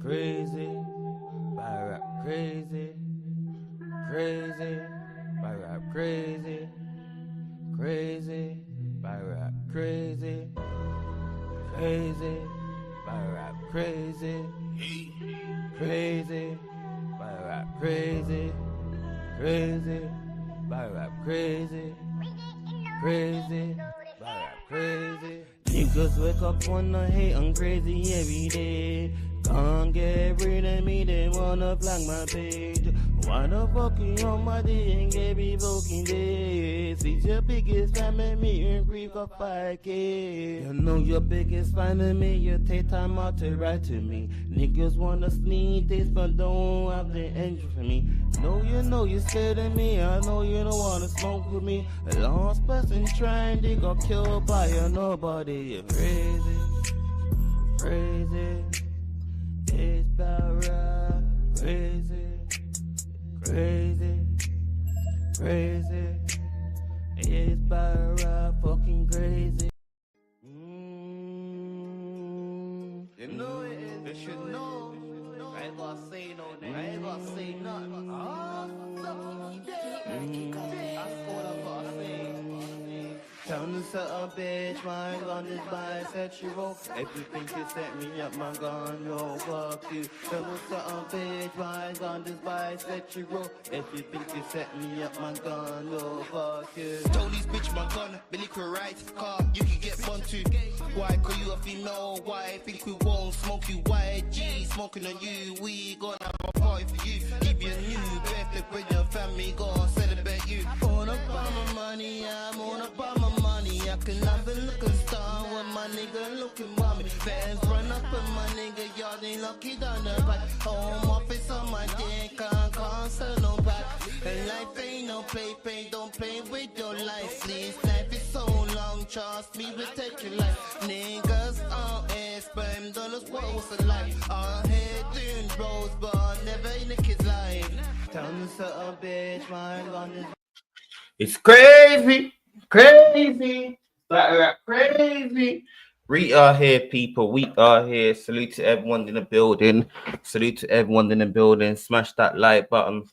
crazy, battle rap crazy, crazy, battle rap crazy, crazy, battle rap crazy, crazy, battle rap crazy, crazy, battle rap crazy, crazy, battle rap crazy, crazy, battle rap crazy. Niggas wake up wanna hate, I'm crazy every day. Can't get rid of me, they wanna flag my page. Why the fuck you on my day and get me fucking days? It's your biggest fan of me and grief for 5K. You know your biggest fan of me, you take time out to write to me. Niggas wanna sneak this but don't have the engine for me. Know you're scared of me, I know you don't wanna smoke with me. A lost person trying, they got killed by a nobody. You're crazy, crazy. It's about rap, crazy, crazy, crazy. It's about rap, fucking crazy. You know it is, you should know. I ain't gonna say no name, I ain't gonna say nothing. That's what I'm gonna say. Tell me to a bitch, my gun is bisexual. If you think you set me up, my gun, no, fuck you. Tell me to a bitch, my gun is bisexual. If you think you set me up, my gun, no, fuck you. Told these bitch my gun, Billy could ride his car, you can get fun too. Why? Cause you a female, why? Think we won't smoke you, why? G, smoking on you, we gonna have a party for you. Give you a new birthday with your family, gonna celebrate you. Wanna buy my money, I'm wanna buy my money. I can have a looking star when my nigga looking mommy. Fans run up in my nigga, y'all ain't lucky down the back. Home office on my dick, can't sell no back. And life ain't no play, don't play with your life, please. Life is so long, trust me, we'll take your life. Niggas on air, sperm dollars, what was a life? Our head doing bros, but never in a kid's life. Tell me to a bitch, my gun is. It's crazy, crazy, battle rap crazy. We are here, people. We are here. Salute to everyone in the building. Salute to everyone in the building. Smash that like button.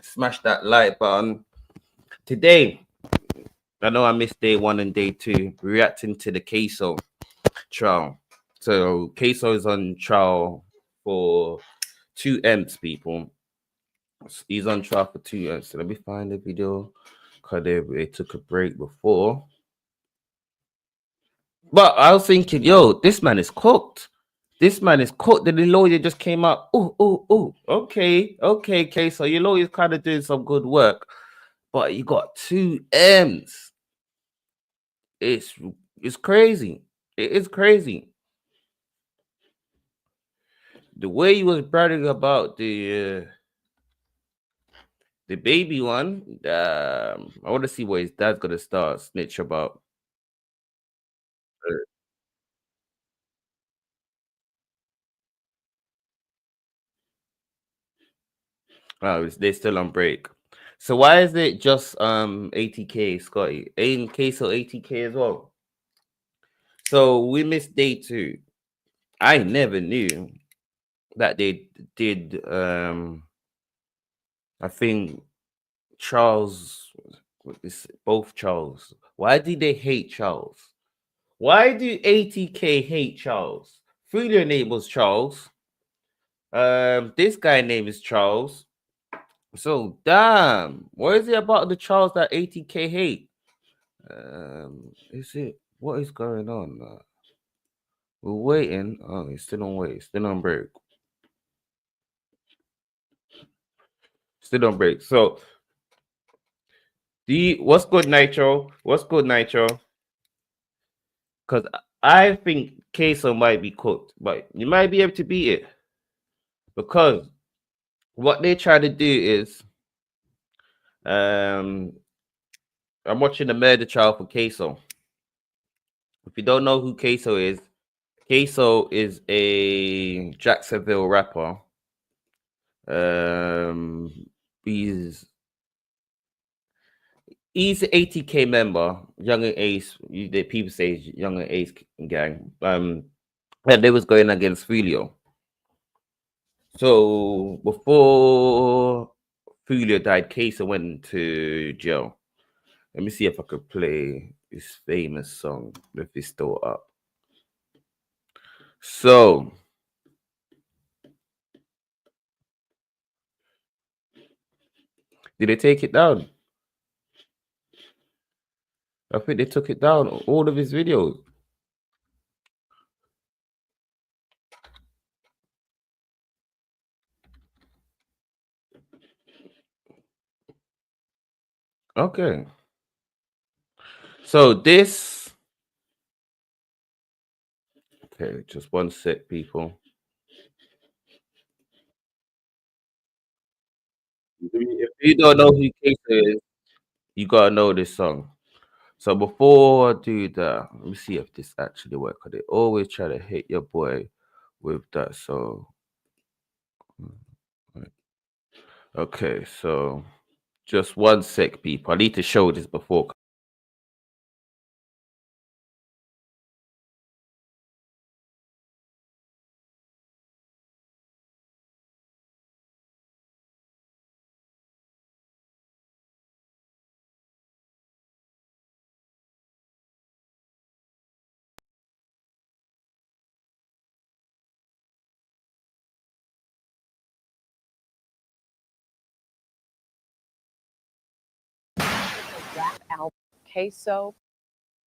Smash that like button. Today, I know I missed day 1 and day 2. Reacting to the Ksoo trial. So Ksoo is on trial for 2 M's, people. He's on trial for 2 M's. So let me find the video because they took a break before. But I was thinking, yo, this man is cooked. This man is cooked. Then the lawyer just came out. Oh. Okay, Ksoo, your lawyer's kind of doing some good work. But you got 2 M's. It's crazy. It is crazy. The way he was bragging about the baby one, I want to see what his dad's gonna start snitch about. Oh, they're still on break. So why is it just 80K, Scotty? Ain't Ksoo 80K as well? So we missed day 2. I never knew that they did I think Charles, both Charles. Why did they hate Charles? Why do 80K hate Charles? Freezer name was Charles. This guy name is Charles. So damn, what is it about the Charles that 80K hate? Is it what is going on? We're waiting. Oh, he's still on wait, still on break. Still on break. So what's good, Nitro? What's good, Nitro? Because I think Ksoo might be cooked, but you might be able to beat it. Because what they try to do is I'm watching the murder trial for Ksoo. If you don't know who Ksoo is a Jacksonville rapper. He's an 80K member, Young and Ace. The people say Young and Ace gang. And they was going against Filio. So before Fulia died, Ksoo went to jail. Let me see if I could play his famous song if it's still up. So did they take it down? I think they took it down, all of his videos. Okay. So this, okay, just one sec, people. If you don't know who Ksoo is, you gotta know this song. So before I do that, let me see if this actually works. Cause they always try to hit your boy with that. So okay, so just one sec, people. I need to show this before. Rap album Ksoo.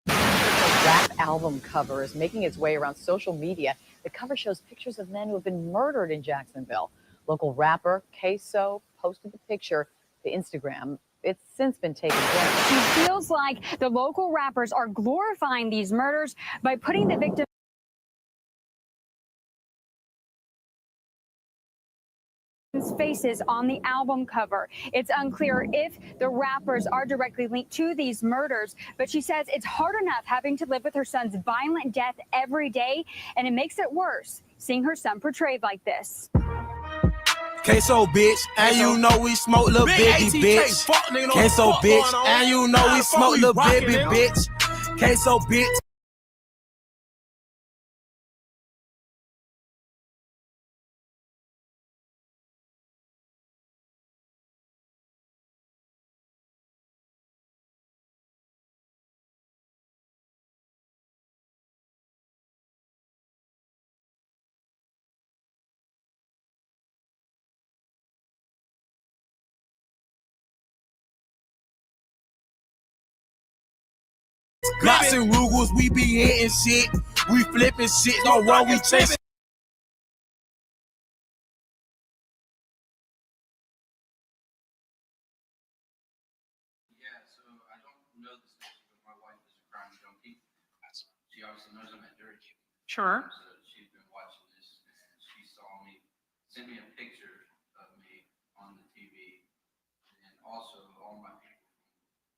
The rap album cover is making its way around social media. The cover shows pictures of men who have been murdered in Jacksonville. Local rapper Ksoo posted the picture to Instagram. It's since been taken down. She feels like the local rappers are glorifying these murders by putting the victims' faces on the album cover. It's unclear if the rappers are directly linked to these murders, but she says it's hard enough having to live with her son's violent death every day, and it makes it worse seeing her son portrayed like this. Ksoo bitch, and you know we smoke little baby bitch. Ksoo bitch, and you know we smoke little baby bitch. Ksoo bitch. Glocks and Rugers, we be hitting shit. We flipping shit, don't run, we chasing. Yeah, so I don't know this station, but my wife is a crime junkie. She obviously knows I'm at Dirt. Sure. So she's been watching this, and she saw me, sent me a picture of me on the TV, and also all my people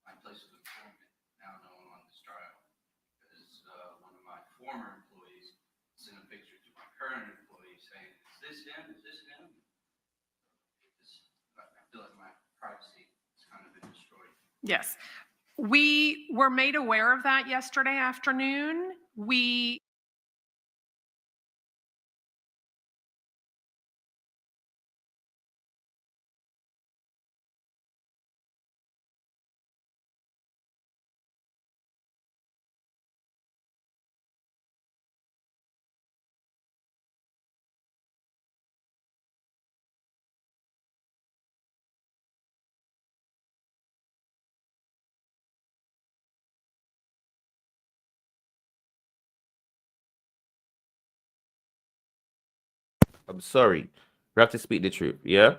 from my place of employment now know I'm on this trial. Because one of my former employees sent a picture to my current employee saying, "Is this him? Is this him?" I feel like my privacy has kind of been destroyed. Yes. We were made aware of that yesterday afternoon. We I'm sorry. We have to speak the truth, yeah?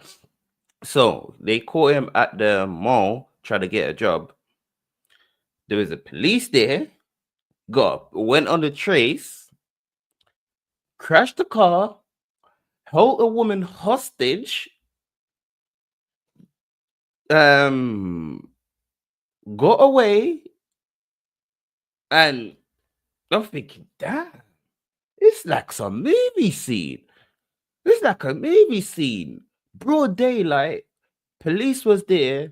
So they caught him at the mall trying to get a job. There was a police there, went on the trace, crashed the car, held a woman hostage, got away, and I'm thinking, damn, it's like some movie scene. It's like a movie scene. Broad daylight, police was there,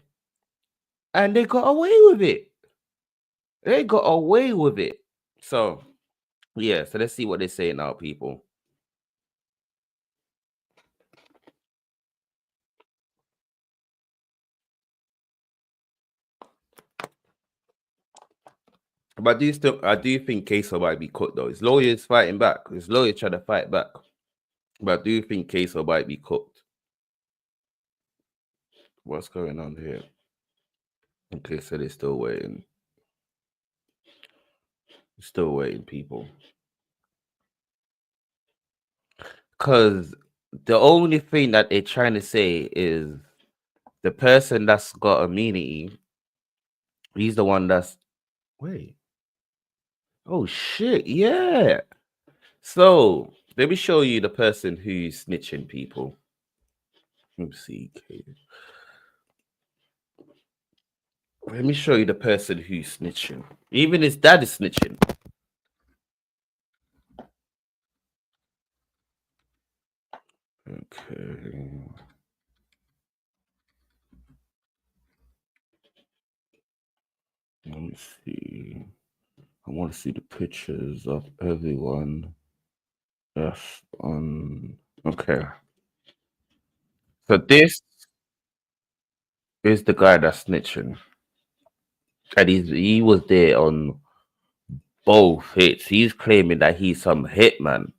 and they got away with it. They got away with it. So, yeah, so let's see what they say now, people. But I do think Ksoo might be cooked though. His lawyer's fighting back. His lawyer trying to fight back. But I do think Ksoo might be cooked. What's going on here? Okay, so they're still waiting. Still waiting, people. Because the only thing that they're trying to say is the person that's got immunity, he's the one that's... Wait. Oh, shit. Yeah. So, let me show you the person who's snitching, people. Let's see. Let me show you the person who's snitching. Even his dad is snitching. Okay. Let me see. I want to see the pictures of everyone that's on. Okay. So this is the guy that's snitching. And he was there on both hits. He's claiming that he's some hitman.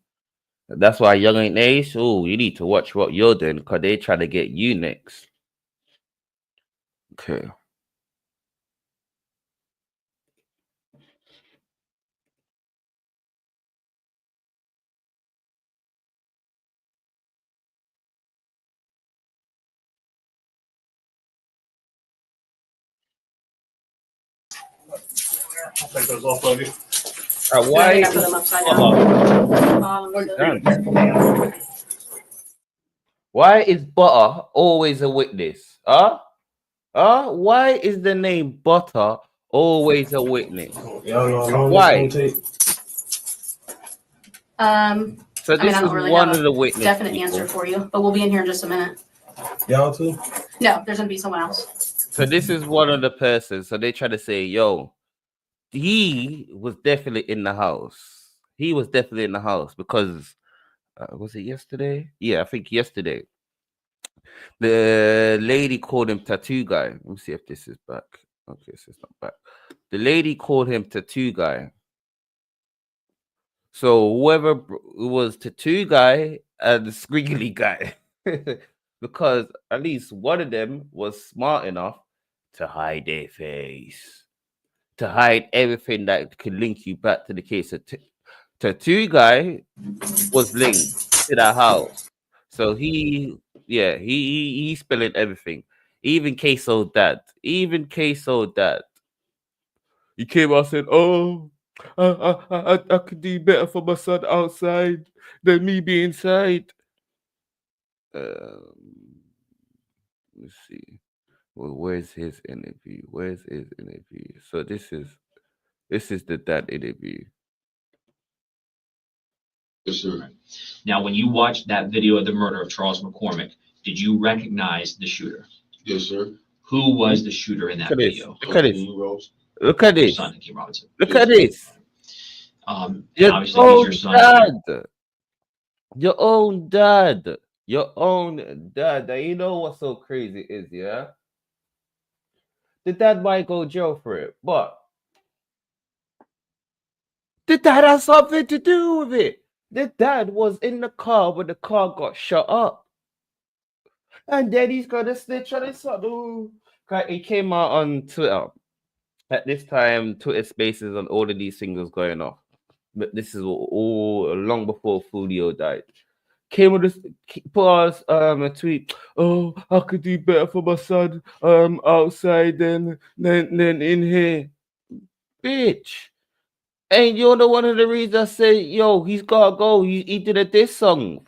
That's why Young Ain't Ace, oh, you need to watch what you're doing because they try to get you next. Okay. I'll take those off of you. Why? I put them upside down. Why is Butter always a witness? Why is the name Butter always a witness? Why? So this is really one have of the witnesses. Definite answer for you, but we'll be in here in just a minute. Y'all too? No, there's gonna be someone else. So this is one of the persons. So they try to say, yo, he was definitely in the house. He was definitely in the house because was it yesterday? Yeah, I think yesterday. The lady called him Tattoo Guy. Let me see if this is back. Okay, so it's not back. The lady called him Tattoo Guy. So whoever was Tattoo Guy and the Squiggly Guy, because at least one of them was smart enough to hide their face, to hide everything that could link you back to the case. Tattoo Guy was linked to the house, so he's spilling everything. Even Ksoo dad. He came out and said, "Oh, I could do better for my son outside than me being inside." Let's see. Well, where's his interview? So this is the dad interview. Yes, sir. Now, when you watched that video of the murder of Charles McCormick, did you recognize the shooter? Yes, sir. Who was the shooter in that video? Look at this. Look at this. Your son, Hakeem Robinson. Look at this. And Your obviously, he's your own son. dad. Your own dad. Your own dad. And you know what's so crazy is, yeah? The dad might go jail for it, but the dad has something to do with it. The dad was in the car when the car got shut up. And then he's gonna snitch on his son. Ooh. He came out on Twitter. At this time, Twitter Spaces and all of these things was going off. But this is all long before Fulio died. Came with this, put us a tweet. Oh, I could do better for my son outside than in here, bitch. And you're the one of the reasons I say, yo, he's gotta go. He did a diss song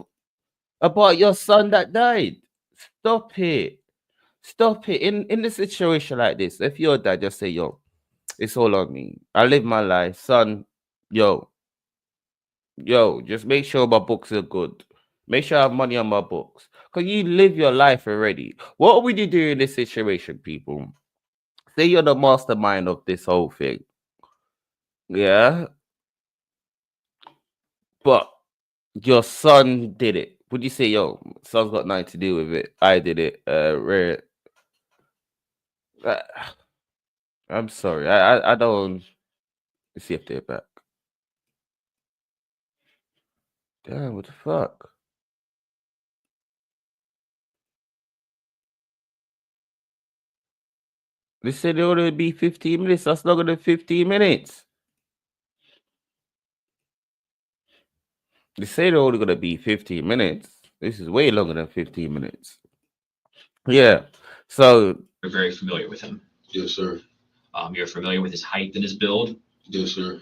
about your son that died. Stop it. In a situation like this, if you're dad, just say, yo, it's all on me. I live my life, son. Yo, just make sure my books are good. Make sure I have money on my books. Because you live your life already. What would you do in this situation, people? Say you're the mastermind of this whole thing. Yeah? But your son did it. Would you say, yo, son's got nothing to do with it? I did it. I'm sorry. I don't... Let's see if they're back. Damn, what the fuck? They said it only be 15 minutes. That's longer than 15 minutes. They say they're only gonna be 15 minutes. This is way longer than 15 minutes. Yeah. So You're very familiar with him. Yes, sir. You're familiar with his height and his build. Yes, sir.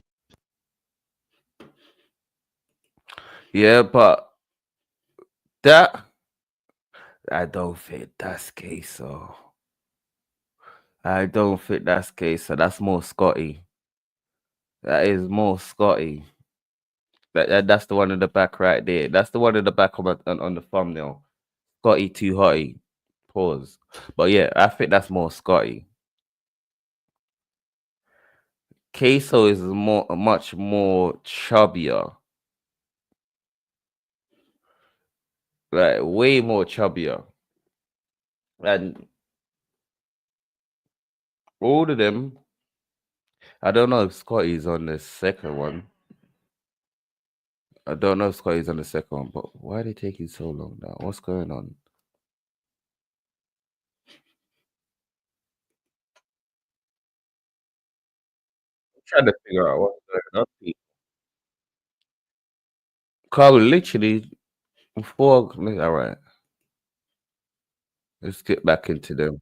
yeah, but that I don't think that's Ksoo. I don't think that's Ksoo. That's more Scotty. That is more Scotty. That's the one in the back right there. That's the one in the back on the thumbnail. Scotty too hotty. Pause. But yeah, I think that's more Scotty. Ksoo is much more chubbier. Like way more chubbier. And all of them, I don't know if Scotty's on the second one. I don't know if Scotty's on the second one, but why are they taking so long now? What's going on? I'm trying to figure out what's going on. Carl literally before. All right, let's get back into them.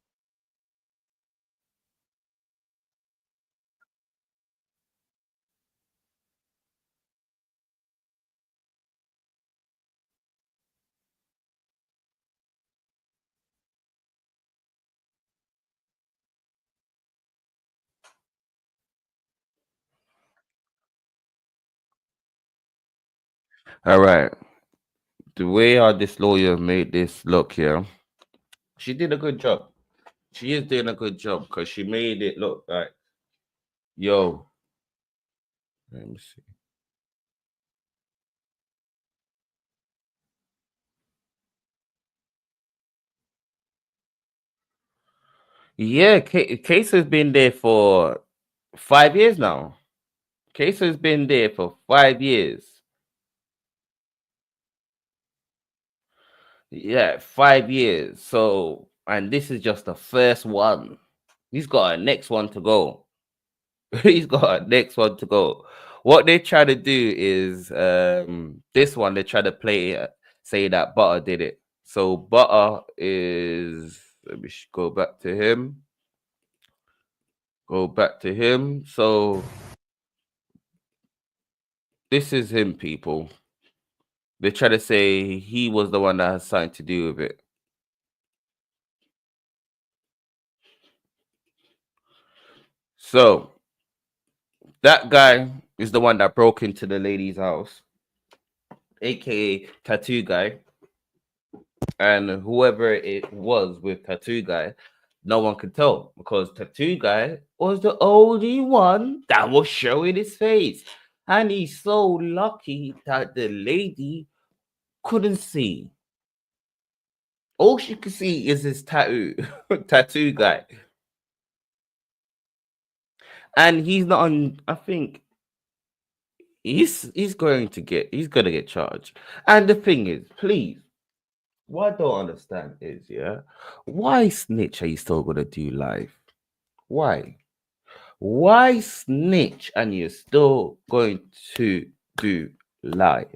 All right, the way how this lawyer made this look here, she did a good job. She is doing a good job because she made it look like, yo, let me see. Yeah, Case has been there for 5 years now. Case has been there for 5 years. Yeah, 5 years. So, and this is just the first one. He's got a next one to go. He's got a next one to go. What they try to do is this one they try to play say that Butter did it. So Butter is, let me go back to him. Go back to him. So this is him, people. They try to say he was the one that has something to do with it. So that guy is the one that broke into the lady's house, aka Tattoo Guy. And whoever it was with Tattoo Guy, no one could tell because Tattoo Guy was the only one that was showing his face. And he's so lucky that the lady couldn't see. All she could see is his tattoo, Tattoo Guy. And he's not on, I think he's gonna get charged. And the thing is, please, what I don't understand is, yeah, why snitch are you still gonna do live? Why? Why snitch and you're still going to do live?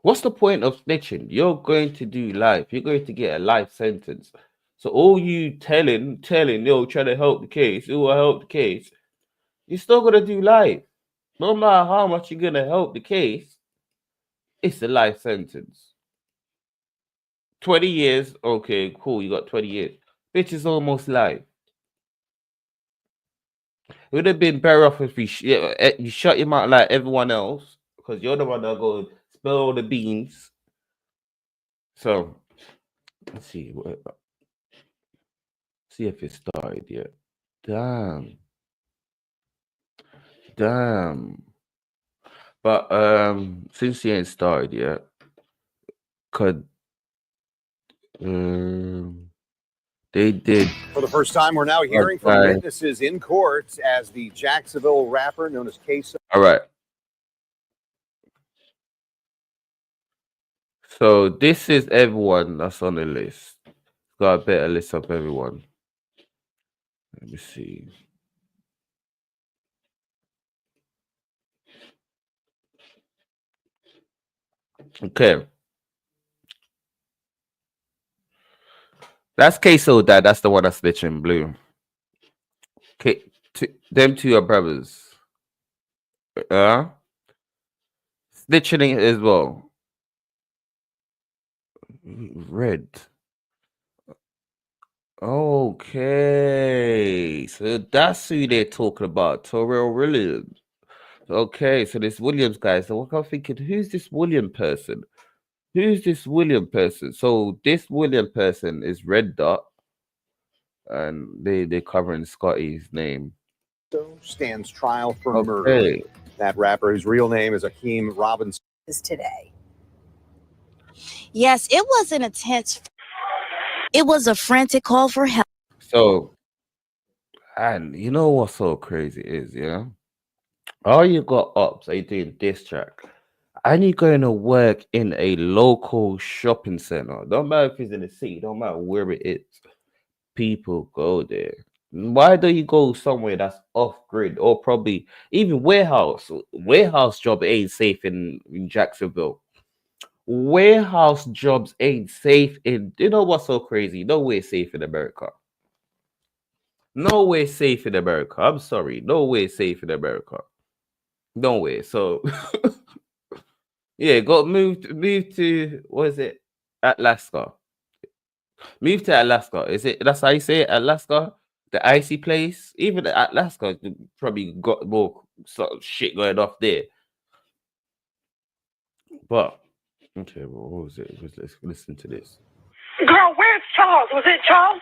What's the point of snitching? You're going to do live. You're going to get a life sentence. So all you telling, yo, try to help the case, who will help the case, you're still gonna do live. No matter how much you're gonna help the case, it's a life sentence. 20 years, okay, cool, you got 20 years. Bitch is almost live. It would have been better off if you shut your mouth like everyone else, because you're the one that go spill all the beans. So let's see if it started yet. Damn. But since he ain't started yet, could They did. For the first time, we're now hearing from Okay. witnesses in court as the Jacksonville rapper known as Ksoo. All right. So this is everyone that's on the list. Got a better list of everyone. Let me see. Okay. That's Ksoo, dad. That's the one that's snitching blue. Them two are brothers. Snitching as well. Red. Okay. So that's who they're talking about. Terrell Williams. Okay, so this Williams guy. So I'm thinking, who's this William person? Who's this William person? So this William person is Red Dot. And they're covering Scotty's name. Stands trial for murder. That rapper, whose real name is Akeem Robinson, is today. Yes, it was an intense. It was a frantic call for help. So, and you know what's so crazy is, yeah? All you got ops, are you doing diss track? And you're going to work in a local shopping center. Don't matter if it's in the city, don't matter where it is. People go there. Why don't you go somewhere that's off grid or probably even warehouse? Warehouse job ain't safe in Jacksonville. Warehouse jobs ain't safe in. You know what's so crazy? Nowhere safe in America. Nowhere safe in America. I'm sorry. Nowhere safe in America. Nowhere. So yeah, got moved to what is it? Alaska. Move to Alaska. Is it? That's how you say it, Alaska? The icy place? Even Alaska probably got more sort of shit going off there. But, okay, well, what was it? Let's listen to this. Girl, where's Charles? Was it Charles?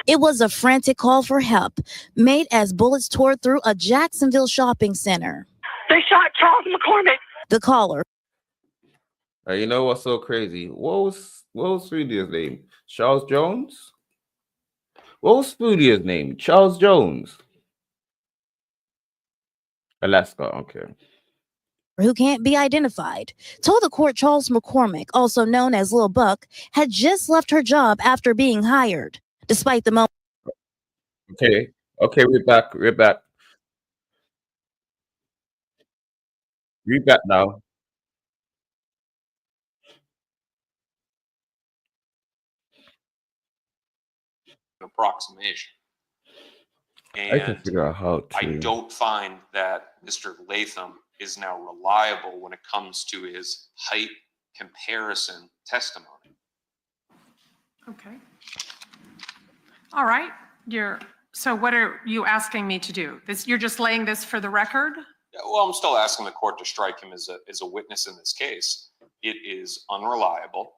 It was a frantic call for help made as bullets tore through a Jacksonville shopping center. They shot Charles McCormick. The caller. You know what's so crazy? What was Spoody's name? Charles Jones? What was Spoody's name? Charles Jones. Alaska, okay. Who can't be identified, told the court Charles McCormick, also known as Lil Buck, had just left her job after being hired. Despite the moment. Okay, we're back. We're back now. Approximation. And I can figure out how to. I don't find that Mr. Latham is now reliable when it comes to his height comparison testimony. Okay. All right. So what are you asking me to do? You're just laying this for the record? Yeah, well, I'm still asking the court to strike him as a witness in this case. It is unreliable.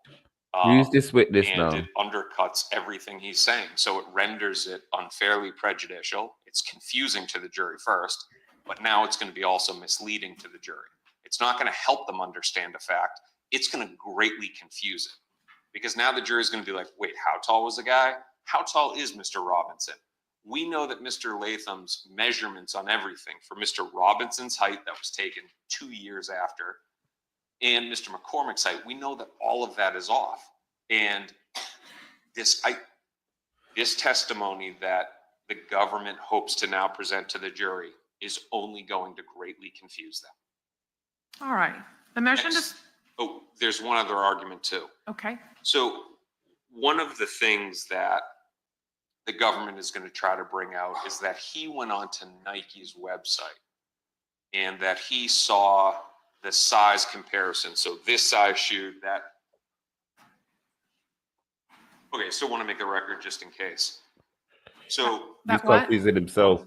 Use this witness now. And it undercuts everything he's saying. So it renders it unfairly prejudicial. It's confusing to the jury first, but now it's going to be also misleading to the jury. It's not going to help them understand a fact. It's going to greatly confuse it. Because now the jury is going to be like, wait, how tall was the guy? How tall is Mr. Robinson? We know that Mr. Latham's measurements on everything for Mr. Robinson's height that was taken 2 years after and Mr. McCormick's height, we know that all of that is off. And this testimony that the government hopes to now present to the jury is only going to greatly confuse them. All right. The motion just. Oh, there's one other argument too. Okay. So one of the things that the government is going to try to bring out is that he went onto Nike's website and that he saw the size comparison. So this size shoe, that. Okay, still want to make the record just in case. So he's confusing himself.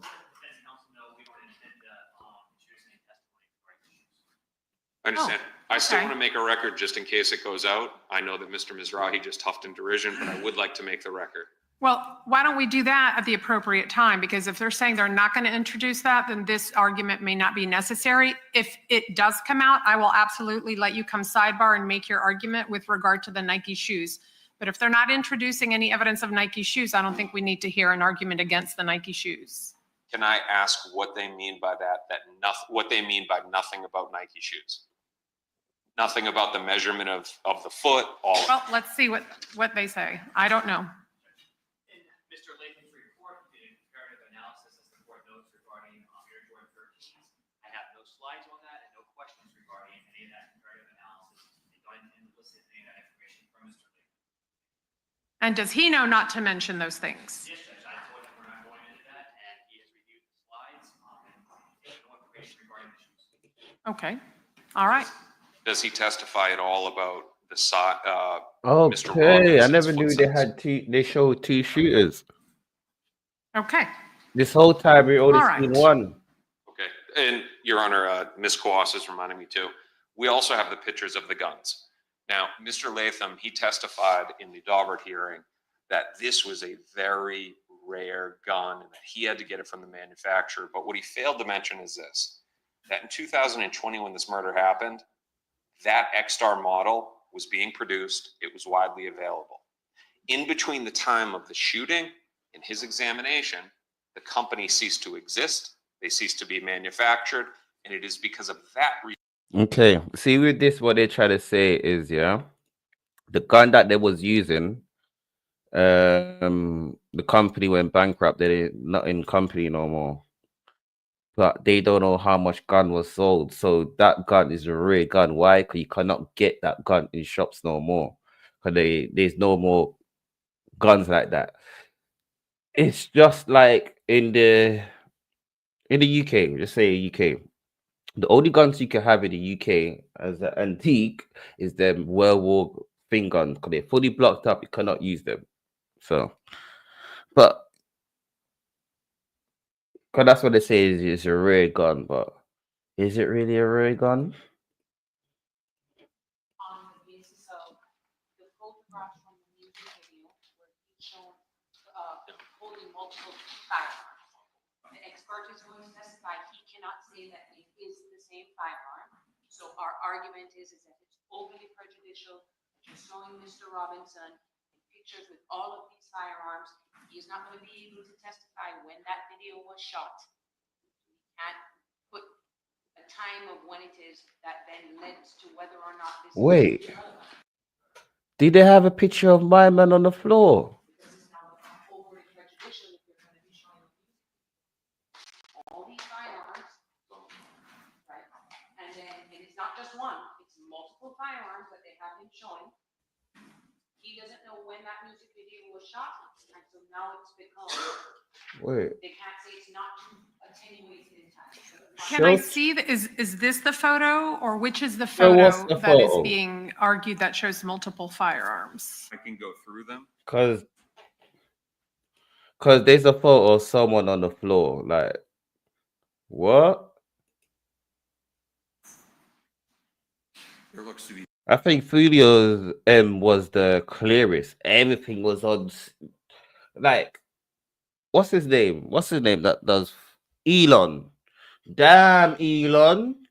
I understand. I still want to make a record just in case it goes out. I know that Mr. Mizrahi just huffed in derision, but I would like to make the record. Well, why don't we do that at the appropriate time? Because if they're saying they're not going to introduce that, then this argument may not be necessary. If it does come out, I will absolutely let you come sidebar and make your argument with regard to the Nike shoes. But if they're not introducing any evidence of Nike shoes, I don't think we need to hear an argument against the Nike shoes. Can I ask what they mean by that? What they mean by nothing about Nike shoes? Nothing about the measurement of the foot. Well, let's see what they say. I don't know. Mr. Latham's report did a comparative analysis, as the court notes, regarding Air Jordan 13s. I have no slides on that and no questions regarding any of that comparative analysis. I don't intend to elicit any of that information from Mr. Latham. And does he know not to mention those things? Yes, Judge, I told him we're not going into that, and he has reviewed the slides and no information regarding the shoes. Okay. All right. Does he testify at all about the size? Okay, I never knew they had they showed 2 shooters. Okay. This whole time we only All seen right. one. Okay, and Your Honor, Ms. Kwas is reminding me too. We also have the pictures of the guns. Now, Mr. Latham, he testified in the Daubert hearing that this was a very rare gun and that he had to get it from the manufacturer. But what he failed to mention is this, that in 2020, when this murder happened, that X-Star model was being produced. It was widely available. In between the time of the shooting and his examination, the company ceased to exist. They ceased to be manufactured. And it is because of that reason. Okay, see with this, what they try to say is, yeah, the gun that they was using, the company went bankrupt. They're not in company no more. But they don't know how much gun was sold. So that gun is a rare gun. Why? Because you cannot get that gun in shops no more. Because there's no more guns like that. It's just like in the UK, just say UK. The only guns you can have in the UK as an antique is them World War thing guns. Because they're fully blocked up, you cannot use them. So, but because that's what they say is it's a rare gun, but is it really a rare gun? On the basis of the photographs from the music video where he's shown holding multiple firearms. The expert is going to testify he cannot say that it is the same firearm. So our argument is that it's overly prejudicial to showing Mr. Robinson pictures with all of these firearms. He is not going to be able to testify when that video was shot. He can't put a time of when it is that then leads to whether or not this Wait. Did they have a picture of my man on the floor? This is now overly prejudicial if you're going to be showing all these firearms, right? And then it's not just one, it's multiple firearms that they have him showing. He doesn't know when that music video was shot, and so now it's become. Wait. They can't say it's not attenuated in time. Can I see, is this the photo, or which is the So photo what's the that is photo? being argued that shows multiple firearms? I can go through them. Because there's a photo of someone on the floor. Like, what? There looks to be. I think Fulio's was the clearest. Everything was on. Like, what's his name? What's his name that does Elon? Damn, Elon.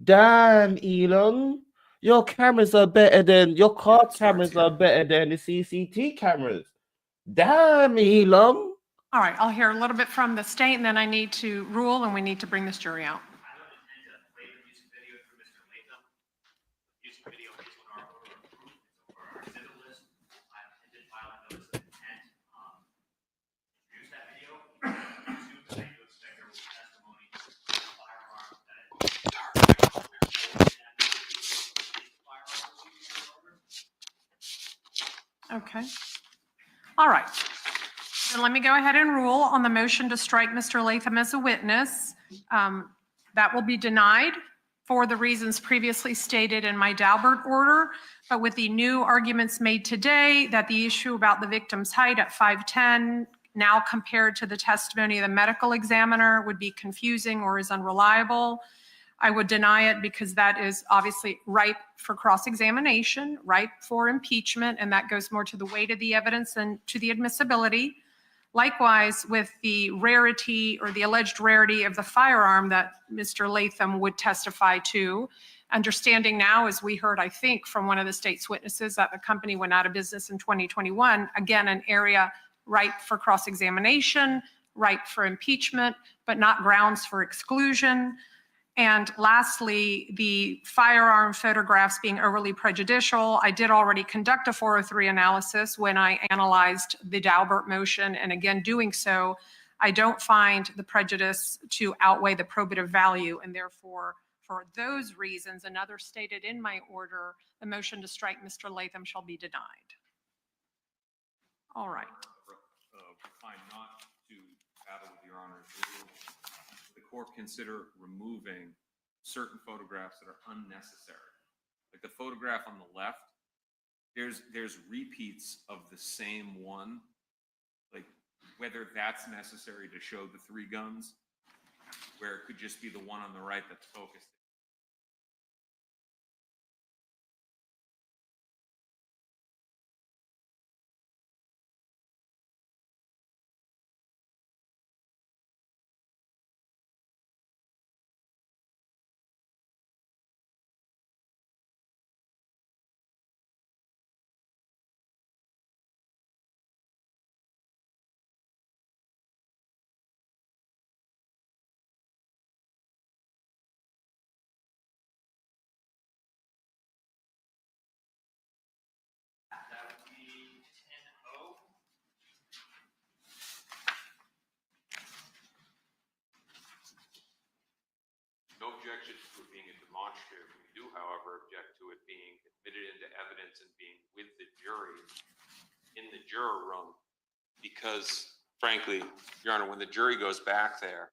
Damn, Elon. Your cameras are better than your car cameras are better than the CCT cameras. Damn, Elon. All right, I'll hear a little bit from the state, and then I need to rule, and we need to bring this jury out. I don't intend to play the music video for Mr. Latham. The music video is on our order of proof. It's over our exhibit list. I intended to file a notice of intent to introduce that video. Ksoo, I do expect there will be testimony of firearms that Okay. All right. Then let me go ahead and rule on the motion to strike Mr. Latham as a witness. That will be denied for the reasons previously stated in my Daubert order, but with the new arguments made today that the issue about the victim's height at 5'10", now compared to the testimony of the medical examiner, would be confusing or is unreliable, I would deny it because that is obviously ripe for cross-examination, ripe for impeachment, and that goes more to the weight of the evidence than to the admissibility. Likewise, with the rarity or the alleged rarity of the firearm that Mr. Latham would testify to, Understanding now, as we heard, I think, from one of the state's witnesses, that the company went out of business in 2021. Again, an area ripe for cross-examination, ripe for impeachment, but not grounds for exclusion. And lastly, the firearm photographs being overly prejudicial. I did already conduct a 403 analysis when I analyzed the Daubert motion, and again, doing so, I don't find the prejudice to outweigh the probative value, and therefore, for those reasons, and others stated in my order, the motion to strike Mr. Latham shall be denied. All right. Fine, not to battle with Your Honor's rule. The court consider removing certain photographs that are unnecessary. Like the photograph on the left, there's repeats of the same one. Like whether that's necessary to show the 3 guns, where it could just be the one on the right that's focused. That would be 10-0. No objection to it being a demonstrative. We do, however, object to it being admitted into evidence and being with the jury in the juror room because, frankly, Your Honor, when the jury goes back there,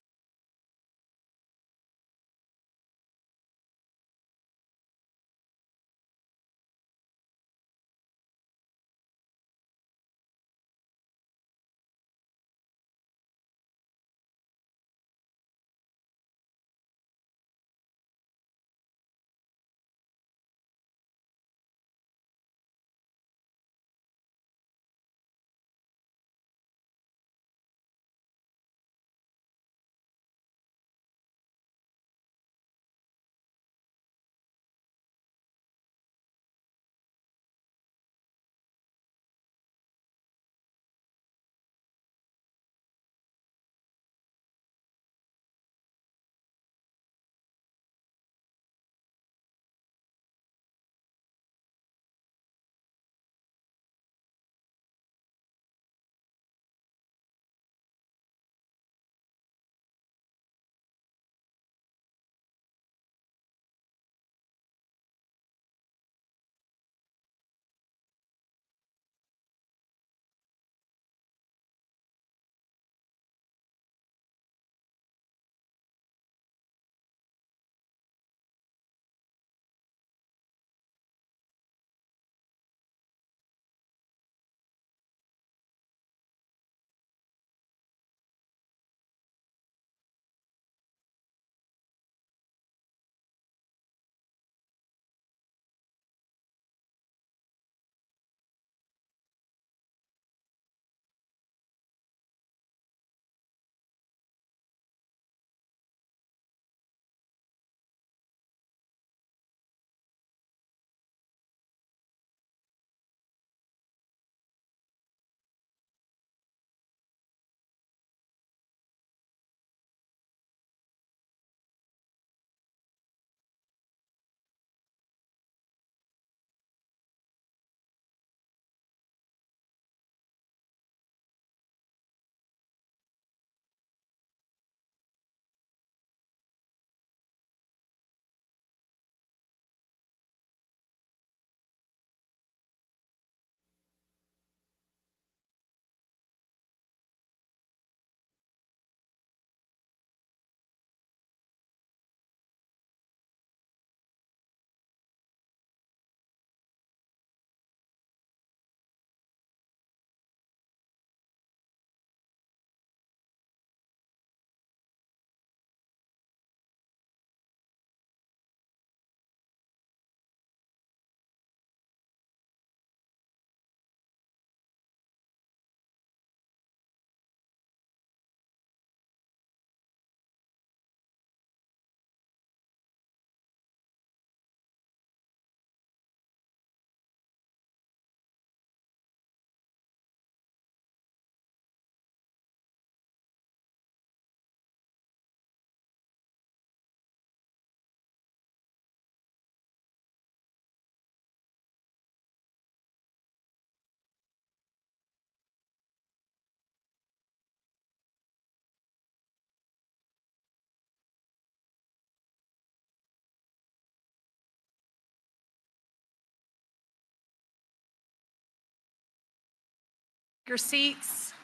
Your seats.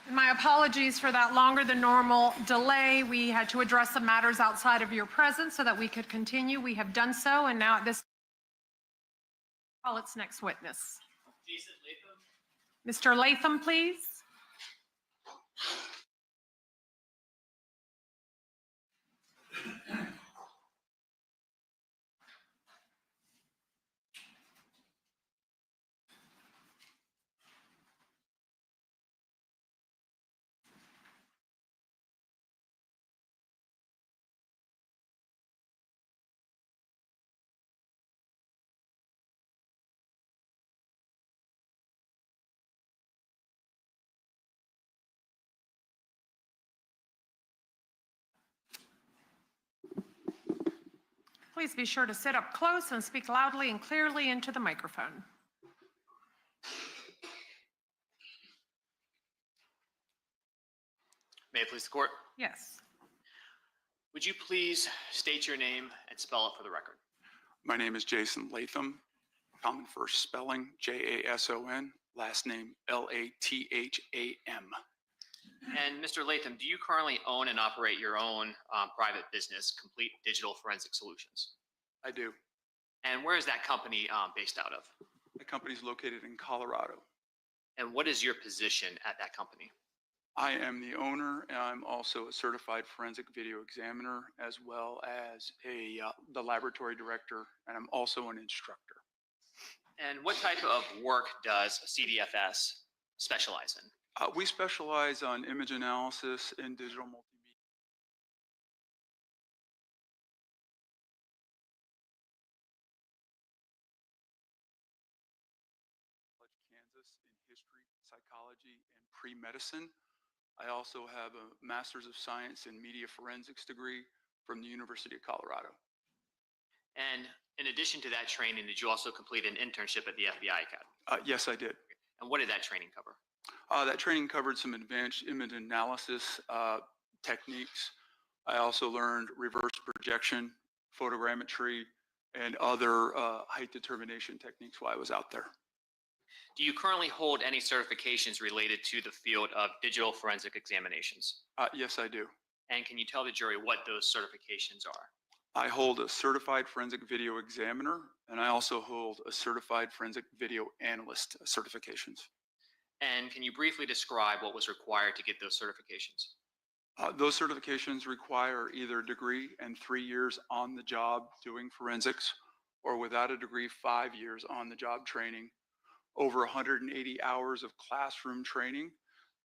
And my apologies for that longer than normal delay. We had to address some matters outside of your presence so that we could continue. We have done so, and now at this call its next witness. Mr. Latham, please. Please be sure to sit up close and speak loudly and clearly into the microphone. May it please the court? Yes. Would you please state your name and spell it for the record? My name is Jason Latham. Common first spelling, Jason. Last name, Latham. And Mr. Latham, do you currently own and operate your own private business, Complete Digital Forensic Solutions? I do. And where is that company based out of? The company's located in Colorado. And what is your position at that company? I am the owner, and I'm also a certified forensic video examiner, as well as the laboratory director, and I'm also an instructor. And what type of work does CDFS specialize in? We specialize on image analysis and digital multimedia. Kansas in history, psychology, and pre-medicine. I also have a Master's of Science in Media Forensics degree from the University of Colorado. And in addition to that training, did you also complete an internship at the FBI Academy? Yes, I did. And what did that training cover? That training covered some advanced image analysis techniques. I also learned reverse projection, photogrammetry, and other height determination techniques while I was out there. Do you currently hold any certifications related to the field of digital forensic examinations? Yes, I do. And can you tell the jury what those certifications are? I hold a certified forensic video examiner, and I also hold a certified forensic video analyst certifications. And can you briefly describe what was required to get those certifications? Those certifications require either a degree and 3 years on the job doing forensics, or without a degree, 5 years on the job training, over 180 hours of classroom training,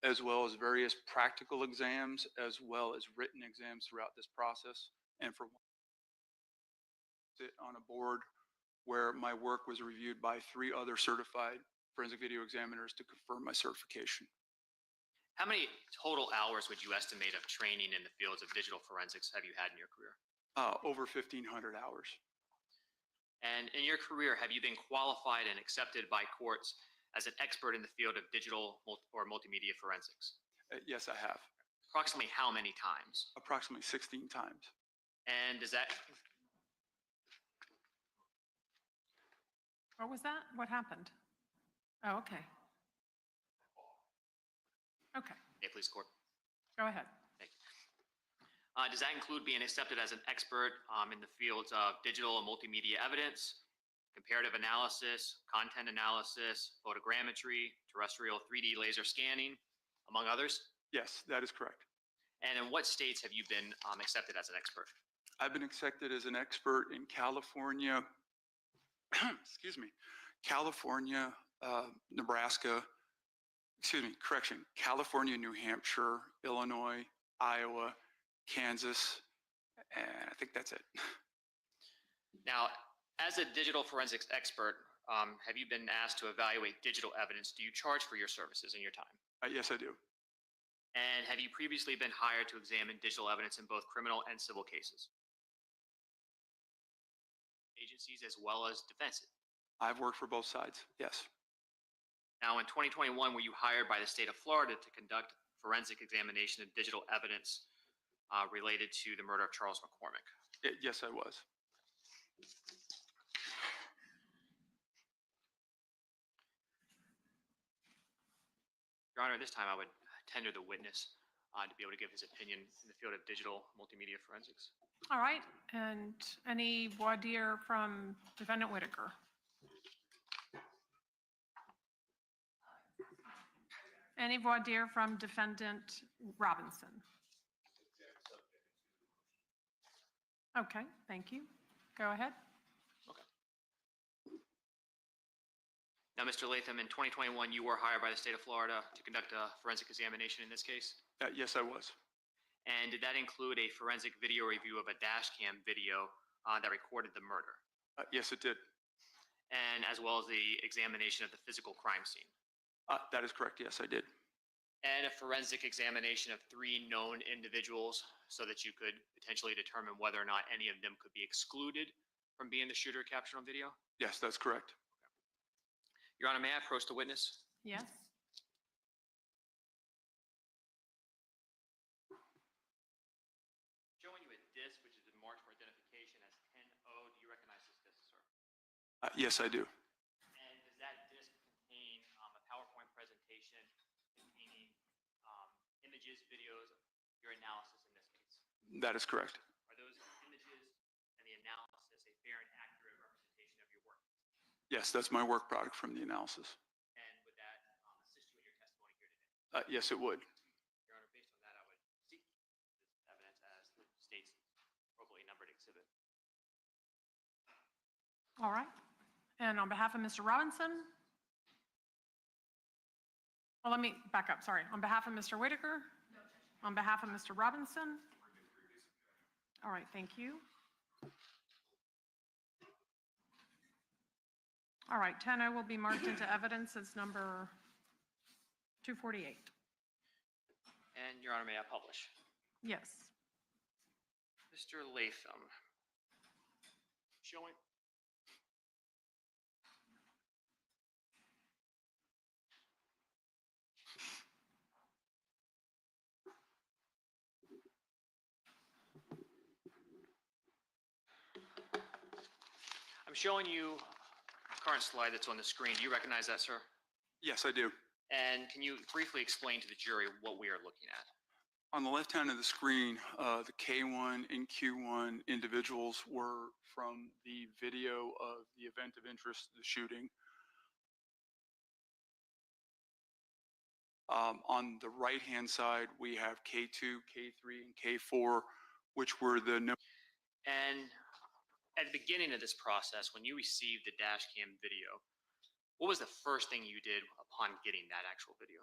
as well as various practical exams, as well as written exams throughout this process. And for sit on a board where my work was reviewed by 3 other certified forensic video examiners to confirm my certification. How many total hours would you estimate of training in the fields of digital forensics have you had in your career? Over 1,500 hours. And in your career, have you been qualified and accepted by courts as an expert in the field of digital or multimedia forensics? Yes, I have. Approximately how many times? Approximately 16 times. And does that... What was that? What happened? Oh, okay. Okay, Yeah, please, court. go ahead. Thank you. Does that include being accepted as an expert in the fields of digital and multimedia evidence, comparative analysis, content analysis, photogrammetry, terrestrial 3D laser scanning, among others? Yes, that is correct. And in what states have you been accepted as an expert? I've been accepted as an expert in California, excuse me, California, Nebraska, California, New Hampshire, Illinois, Iowa, Kansas, and I think that's it. Now, as a digital forensics expert, have you been asked to evaluate digital evidence? Do you charge for your services and your time? Yes, I do. And have you previously been hired to examine digital evidence in both criminal and civil cases? Agencies as well as defense? I've worked for both sides, yes. Now, in 2021, were you hired by the state of Florida to conduct forensic examination of digital evidence related to the murder of Charles McCormick? Yes, I was. Your Honor, this time I would tender the witness to be able to give his opinion in the field of digital multimedia forensics. All right, and any voir dire from Defendant Whitaker? Any voir dire from Defendant Robinson? Okay, thank you. Go ahead. Now, Mr. Latham, in 2021, you were hired by the state of Florida to conduct a forensic examination in this case? Yes, I was. And did that include a forensic video review of a dash cam video that recorded the murder? Yes, it did. And as well as the examination of the physical crime scene? That is correct. Yes, I did. And a forensic examination of 3 known individuals so that you could potentially determine whether or not any of them could be excluded from being the shooter captured on video? Yes, that's correct. Your Honor, may I approach the witness? Yes. Showing you a disc which has been marked for identification as 10O. Do you recognize this disc, sir? Yes, I do. And does that disc contain a PowerPoint presentation containing images, videos, your analysis in this case? That is correct. Are those images and the analysis a fair and accurate representation of your work? Yes, that's my work product from the analysis. And would that assist you in your testimony here today? Yes, it would. Your Honor, based on that, I would seek this evidence as the state's appropriately numbered exhibit. All right. And on behalf of Mr. Robinson, well, let me back up, sorry. On behalf of Mr. Whitaker, on behalf of Mr. Robinson. All right, thank you. All right, 10-0 will be marked into evidence as number 248. And Your Honor, may I publish? Yes. Mr. Latham. Showing. I'm showing you the current slide that's on the screen. Do you recognize that, sir? Yes, I do. And can you briefly explain to the jury what we are looking at? On the left hand of the screen, the K1 and Q1 individuals were from the video of the event of interest, the shooting. On the right hand side, we have K2, K3, and K4, which were the no. And at the beginning of this process, when you received the dash cam video, what was the first thing you did upon getting that actual video?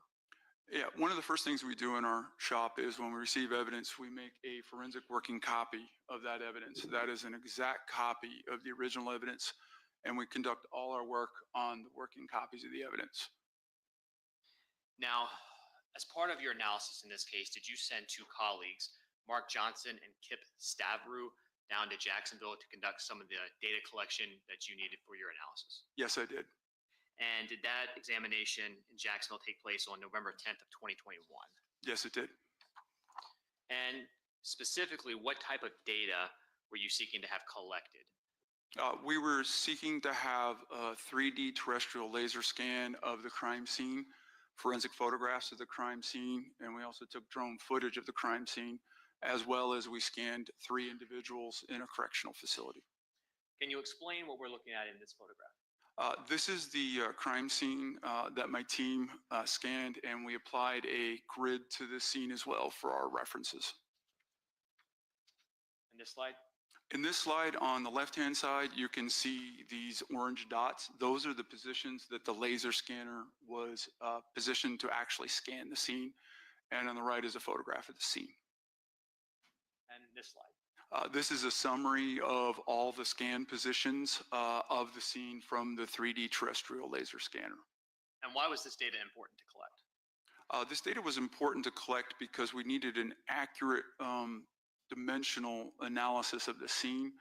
Yeah, one of the first things we do in our shop is when we receive evidence, we make a forensic working copy of that evidence. That is an exact copy of the original evidence, and we conduct all our work on the working copies of the evidence. Now, as part of your analysis in this case, did you send 2 colleagues, Mark Johnson and Kip Stavru, down to Jacksonville to conduct some of the data collection that you needed for your analysis? Yes, I did. And did that examination in Jacksonville take place on November 10th of 2021? Yes, it did. And specifically, what type of data were you seeking to have collected? We were seeking to have a 3D terrestrial laser scan of the crime scene, forensic photographs of the crime scene, and we also took drone footage of the crime scene, as well as we scanned 3 individuals in a correctional facility. Can you explain what we're looking at in this photograph? This is the crime scene that my team scanned, and we applied a grid to the scene as well for our references. In this slide? In this slide on the left-hand side, you can see these orange dots. Those are the positions that the laser scanner was positioned to actually scan the scene. And on the right is a photograph of the scene. And this slide? This is a summary of all the scan positions of the scene from the 3D terrestrial laser scanner. And why was this data important to collect? This data was important to collect because we needed an accurate dimensional analysis of the scene,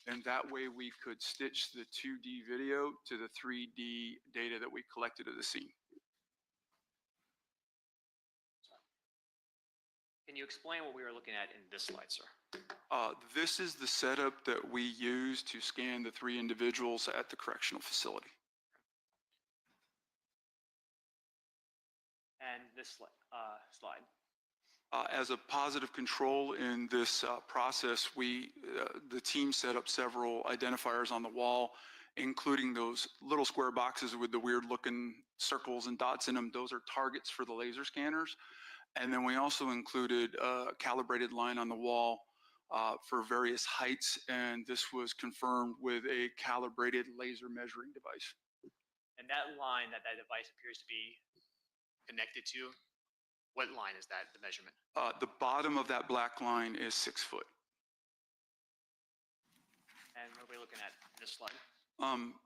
and that way we could stitch the 2D video to the 3D data that we collected of the scene. Can you explain what we were looking at in this slide, sir? This is the setup that we use to scan the 3 individuals at the correctional facility. And this slide. As a positive control in this process, the team set up several identifiers on the wall, including those little square boxes with the weird looking circles and dots in them. Those are targets for the laser scanners. And then we also included a calibrated line on the wall for various heights, and this was confirmed with a calibrated laser measuring device. And that line that device appears to be connected to, what line is that, the measurement? The bottom of that black line is 6 foot. And what are we looking at in this slide?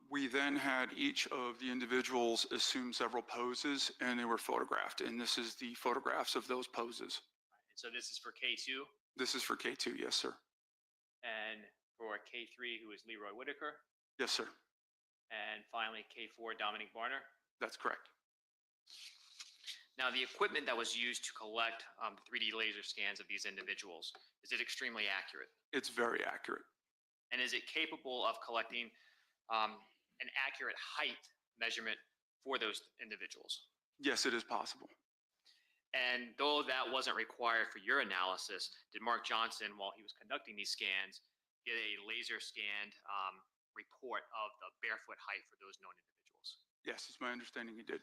We then had each of the individuals assume several poses, and they were photographed. And this is the photographs of those poses. So this is for K2? This is for K2, yes, sir. And for K3, who is Leroy Whitaker? Yes, sir. And finally, K4, Dominic Barner? That's correct. Now, the equipment that was used to collect 3D laser scans of these individuals, is it extremely accurate? It's very accurate. And is it capable of collecting an accurate height measurement for those individuals? Yes, it is possible. And though that wasn't required for your analysis, did Mark Johnson, while he was conducting these scans, get a laser scanned report of the barefoot height for those known individuals? Yes, it's my understanding he did.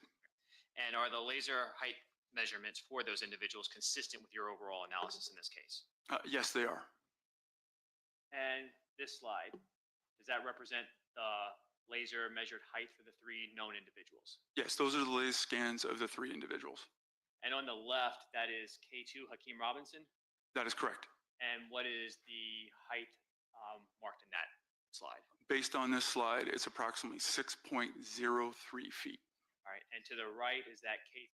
And are the laser height measurements for those individuals consistent with your overall analysis in this case? Yes, they are. And this slide, does that represent the laser measured height for the 3 known individuals? Yes, those are the latest scans of the 3 individuals. And on the left, that is K2 Hakeem Robinson? That is correct. And what is the height marked in that slide? Based on this slide, it's approximately 6.03 feet. All right, and to the right is that K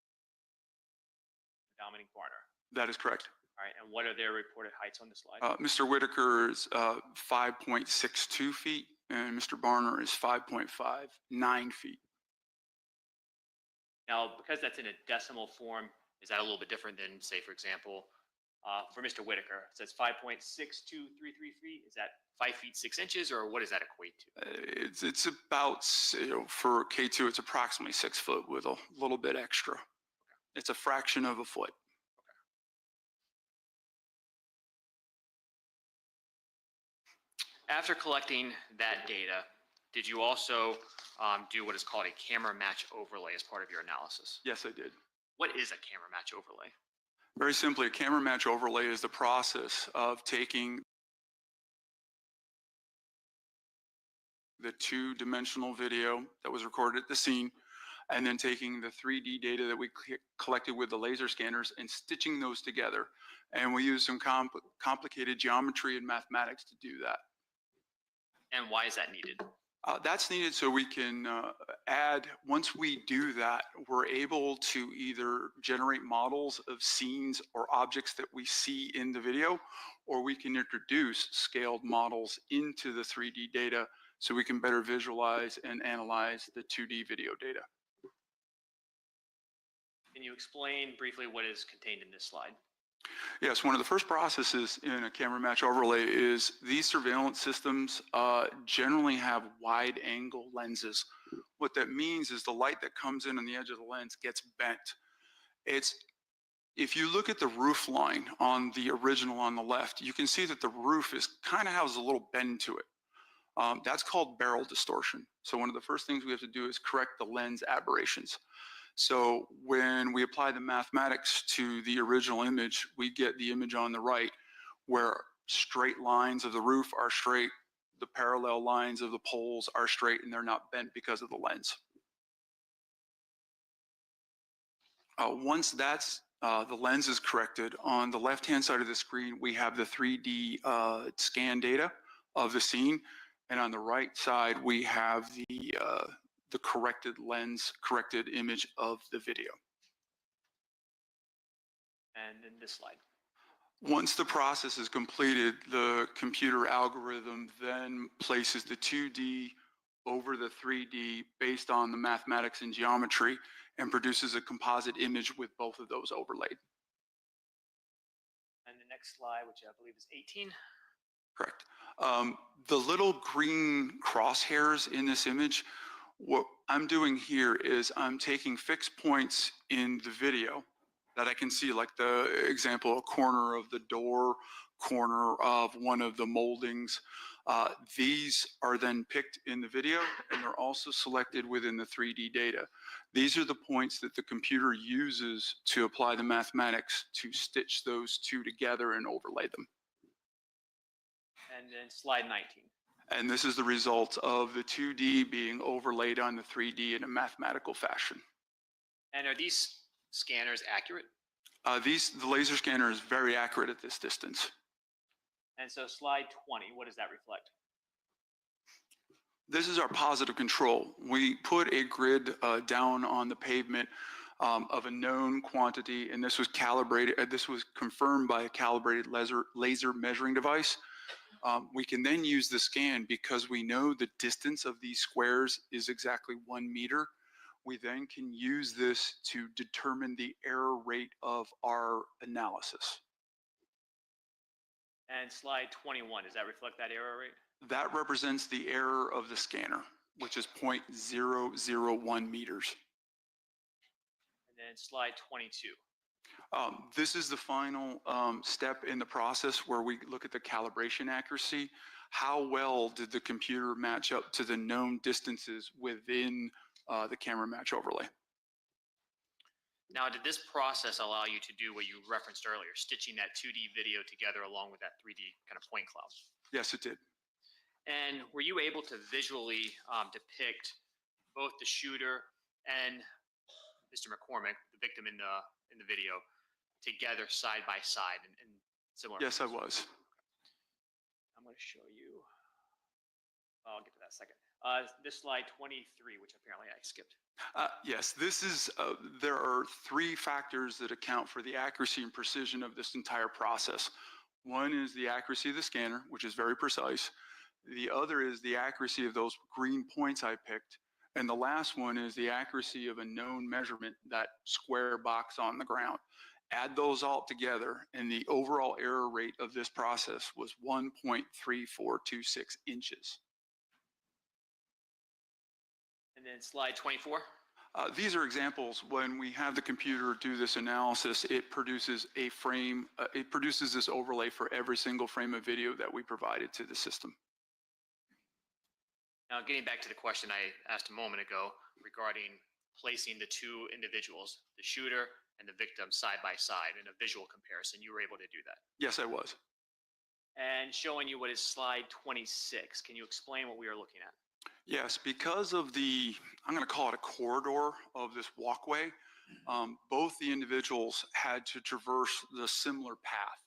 Dominic Barner? That is correct. All right, and what are their reported heights on the slide? Mr. Whitaker is 5.62 feet, and Mr. Barner is 5.59 feet. Now, because that's in a decimal form, is that a little bit different than, say, for example, for Mr. Whitaker? It says 5.6233 feet. Is that 5 feet 6 inches, or what does that equate to? It's about, for K2, it's approximately 6 foot with a little bit extra. Okay. It's a fraction of a foot. Okay. After collecting that data, did you also do what is called a camera match overlay as part of your analysis? Yes, I did. What is a camera match overlay? Very simply, a camera match overlay is the process of taking the 2-dimensional video that was recorded at the scene and then taking the 3D data that we collected with the laser scanners and stitching those together. And we use some complicated geometry and mathematics to do that. And why is that needed? That's needed so we can add, once we do that, we're able to either generate models of scenes or objects that we see in the video, or we can introduce scaled models into the 3D data so we can better visualize and analyze the 2D video data. Can you explain briefly what is contained in this slide? Yes, one of the first processes in a camera match overlay is these surveillance systems generally have wide angle lenses. What that means is the light that comes in on the edge of the lens gets bent. If you look at the roof line on the original on the left, you can see that the roof kind of has a little bend to it. That's called barrel distortion. So one of the first things we have to do is correct the lens aberrations. So when we apply the mathematics to the original image, we get the image on the right where straight lines of the roof are straight, the parallel lines of the poles are straight, and they're not bent because of the lens. Once that's the lens is corrected, on the left-hand side of the screen, we have the 3D scan data of the scene, and on the right side, we have the corrected lens, corrected image of the video. And in this slide. Once the process is completed, the computer algorithm then places the 2D over the 3D based on the mathematics and geometry and produces a composite image with both of those overlaid. And the next slide, which I believe is 18. Correct. The little green crosshairs in this image, what I'm doing here is I'm taking fixed points in the video that I can see, like the example, a corner of the door, corner of one of the moldings. These are then picked in the video, and they're also selected within the 3D data. These are the points that the computer uses to apply the mathematics to stitch those two together and overlay them. And then slide 19. And this is the result of the 2D being overlaid on the 3D in a mathematical fashion. And are these scanners accurate? The laser scanner is very accurate at this distance. And so slide 20, what does that reflect? This is our positive control. We put a grid down on the pavement of a known quantity, and this was calibrated. This was confirmed by a calibrated laser measuring device. We can then use the scan because we know the distance of these squares is exactly 1 meter. We then can use this to determine the error rate of our analysis. And slide 21, does that reflect that error rate? That represents the error of the scanner, which is 0.001 meters. And then slide 22. This is the final step in the process where we look at the calibration accuracy. How well did the computer match up to the known distances within the camera match overlay? Now, did this process allow you to do what you referenced earlier, stitching that 2D video together along with that 3D kind of point cloud? Yes, it did. And were you able to visually depict both the shooter and Mr. McCormick, the victim in the video, together side by side and similar? Yes, I was. I'm going to show you. I'll get to that second. This slide 23, which apparently I skipped. Yes, this is, there are 3 factors that account for the accuracy and precision of this entire process. One is the accuracy of the scanner, which is very precise. The other is the accuracy of those green points I picked. And the last one is the accuracy of a known measurement, that square box on the ground. Add those all together, and the overall error rate of this process was 1.3426 inches. And then slide 24. These are examples. When we have the computer do this analysis, it produces a frame, it produces this overlay for every single frame of video that we provided to the system. Now, getting back to the question I asked a moment ago regarding placing the 2 individuals, the shooter and the victim, side by side in a visual comparison, you were able to do that. Yes, I was. And showing you what is slide 26, can you explain what we are looking at? Yes, because of the, I'm going to call it a corridor of this walkway, both the individuals had to traverse the similar path.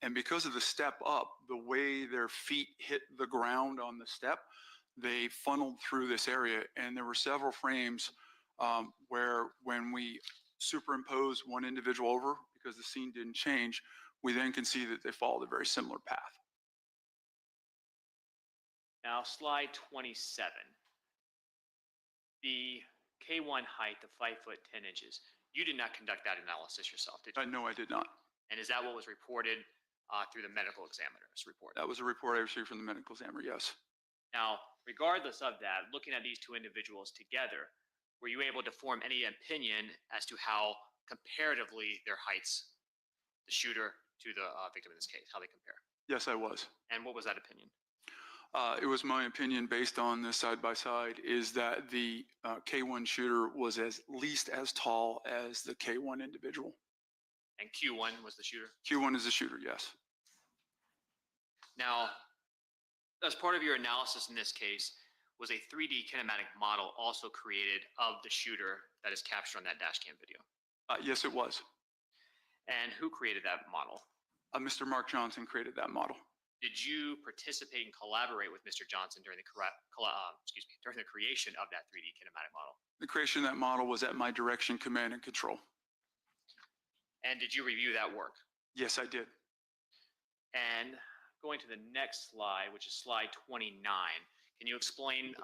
And because of the step up, the way their feet hit the ground on the step, they funneled through this area. And there were several frames where when we superimposed one individual over, because the scene didn't change, we then can see that they followed a very similar path. Now, slide 27. The K1 height of 5 foot 10 inches. You did not conduct that analysis yourself, did you? No, I did not. And is that what was reported through the medical examiner's report? That was a report I received from the medical examiner, yes. Now, regardless of that, looking at these 2 individuals together, were you able to form any opinion as to how comparatively their heights, the shooter to the victim in this case, how they compare? Yes, I was. And what was that opinion? It was my opinion, based on this side-by-side, is that the K1 shooter was at least as tall as the K1 individual. And Q1 was the shooter? Q1 is the shooter, yes. Now, as part of your analysis in this case, was a 3D kinematic model also created of the shooter that is captured on that dash cam video? Yes, it was. And who created that model? Mr. Mark Johnson created that model. Did you participate and collaborate with Mr. Johnson during the during the creation of that 3D kinematic model? The creation of that model was at my direction, command, and control. And did you review that work? Yes, I did. And going to the next slide, which is slide 29, can you explain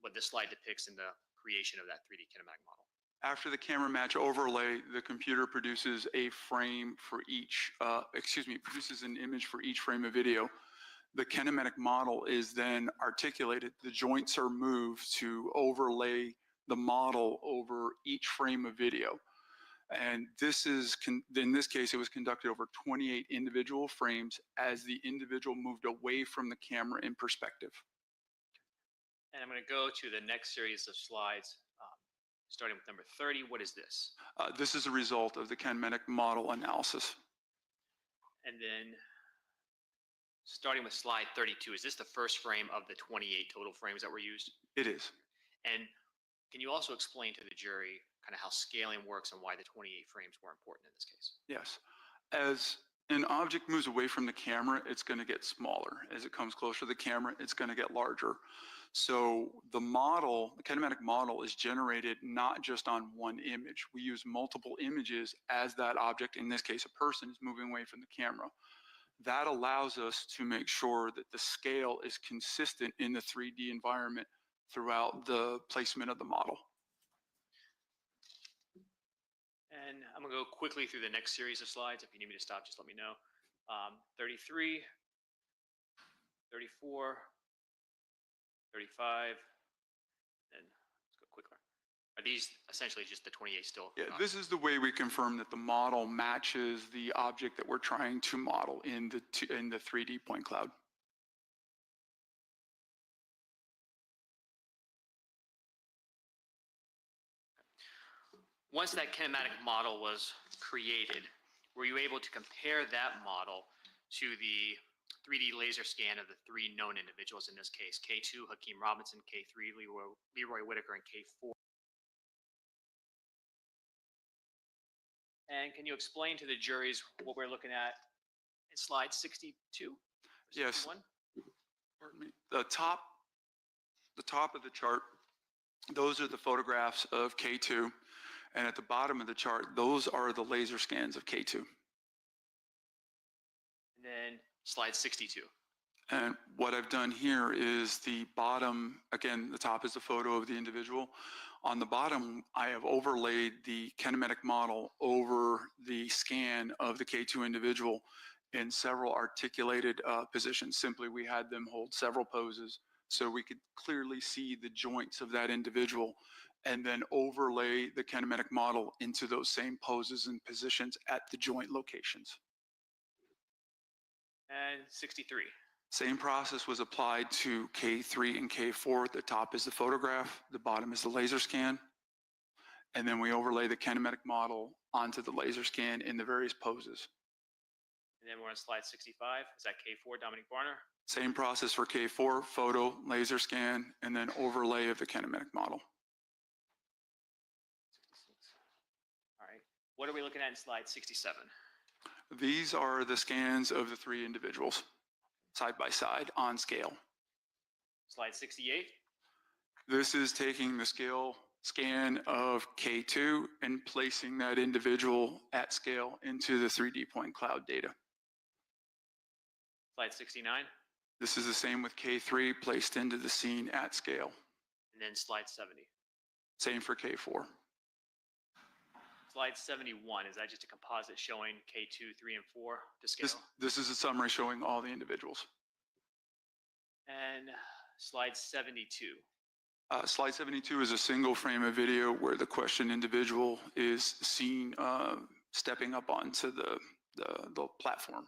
what this slide depicts in the creation of that 3D kinematic model? After the camera match overlay, the computer produces a frame for each, produces an image for each frame of video. The kinematic model is then articulated. The joints are moved to overlay the model over each frame of video. And this is, in this case, it was conducted over 28 individual frames as the individual moved away from the camera in perspective. And I'm going to go to the next series of slides, starting with number 30. What is this? This is a result of the kinematic model analysis. And then starting with slide 32, is this the first frame of the 28 total frames that were used? It is. And can you also explain to the jury kind of how scaling works and why the 28 frames were important in this case? Yes. As an object moves away from the camera, it's going to get smaller. As it comes closer to the camera, it's going to get larger. So the model, the kinematic model, is generated not just on one image. We use multiple images as that object, in this case a person, is moving away from the camera. That allows us to make sure that the scale is consistent in the 3D environment throughout the placement of the model. And I'm going to go quickly through the next series of slides. If you need me to stop, just let me know. 33, 34, 35, and let's go quicker. Are these essentially just the 28 still? Yeah, this is the way we confirm that the model matches the object that we're trying to model in the 3D point cloud. Once that kinematic model was created, were you able to compare that model to the 3D laser scan of the three known individuals in this case, K2, Hakeem Robinson, K3, Leroy Whitaker, and K4? And can you explain to the juries what we're looking at in slide 62? Yes. 61? Pardon me. The top of the chart, those are the photographs of K2. And at the bottom of the chart, those are the laser scans of K2. And then slide 62. And what I've done here is the bottom, again, the top is the photo of the individual. On the bottom, I have overlaid the kinematic model over the scan of the K2 individual in several articulated positions. Simply, we had them hold several poses so we could clearly see the joints of that individual, and then overlay the kinematic model into those same poses and positions at the joint locations. And 63. Same process was applied to K3 and K4. The top is the photograph, the bottom is the laser scan. And then we overlay the kinematic model onto the laser scan in the various poses. And then we're on slide 65. Is that K4, Dominic Barner? Same process for K4, photo, laser scan, and then overlay of the kinematic model. All right. What are we looking at in slide 67? These are the scans of the three individuals, side by side on scale. Slide 68. This is taking the scan of K2 and placing that individual at scale into the 3D point cloud data. Slide 69. This is the same with K3 placed into the scene at scale. And then slide 70. Same for K4. Slide 71, is that just a composite showing K2, 3, and 4 to scale? This is a summary showing all the individuals. And slide 72. Slide 72 is a single frame of video where the questioned individual is seen stepping up onto the platform.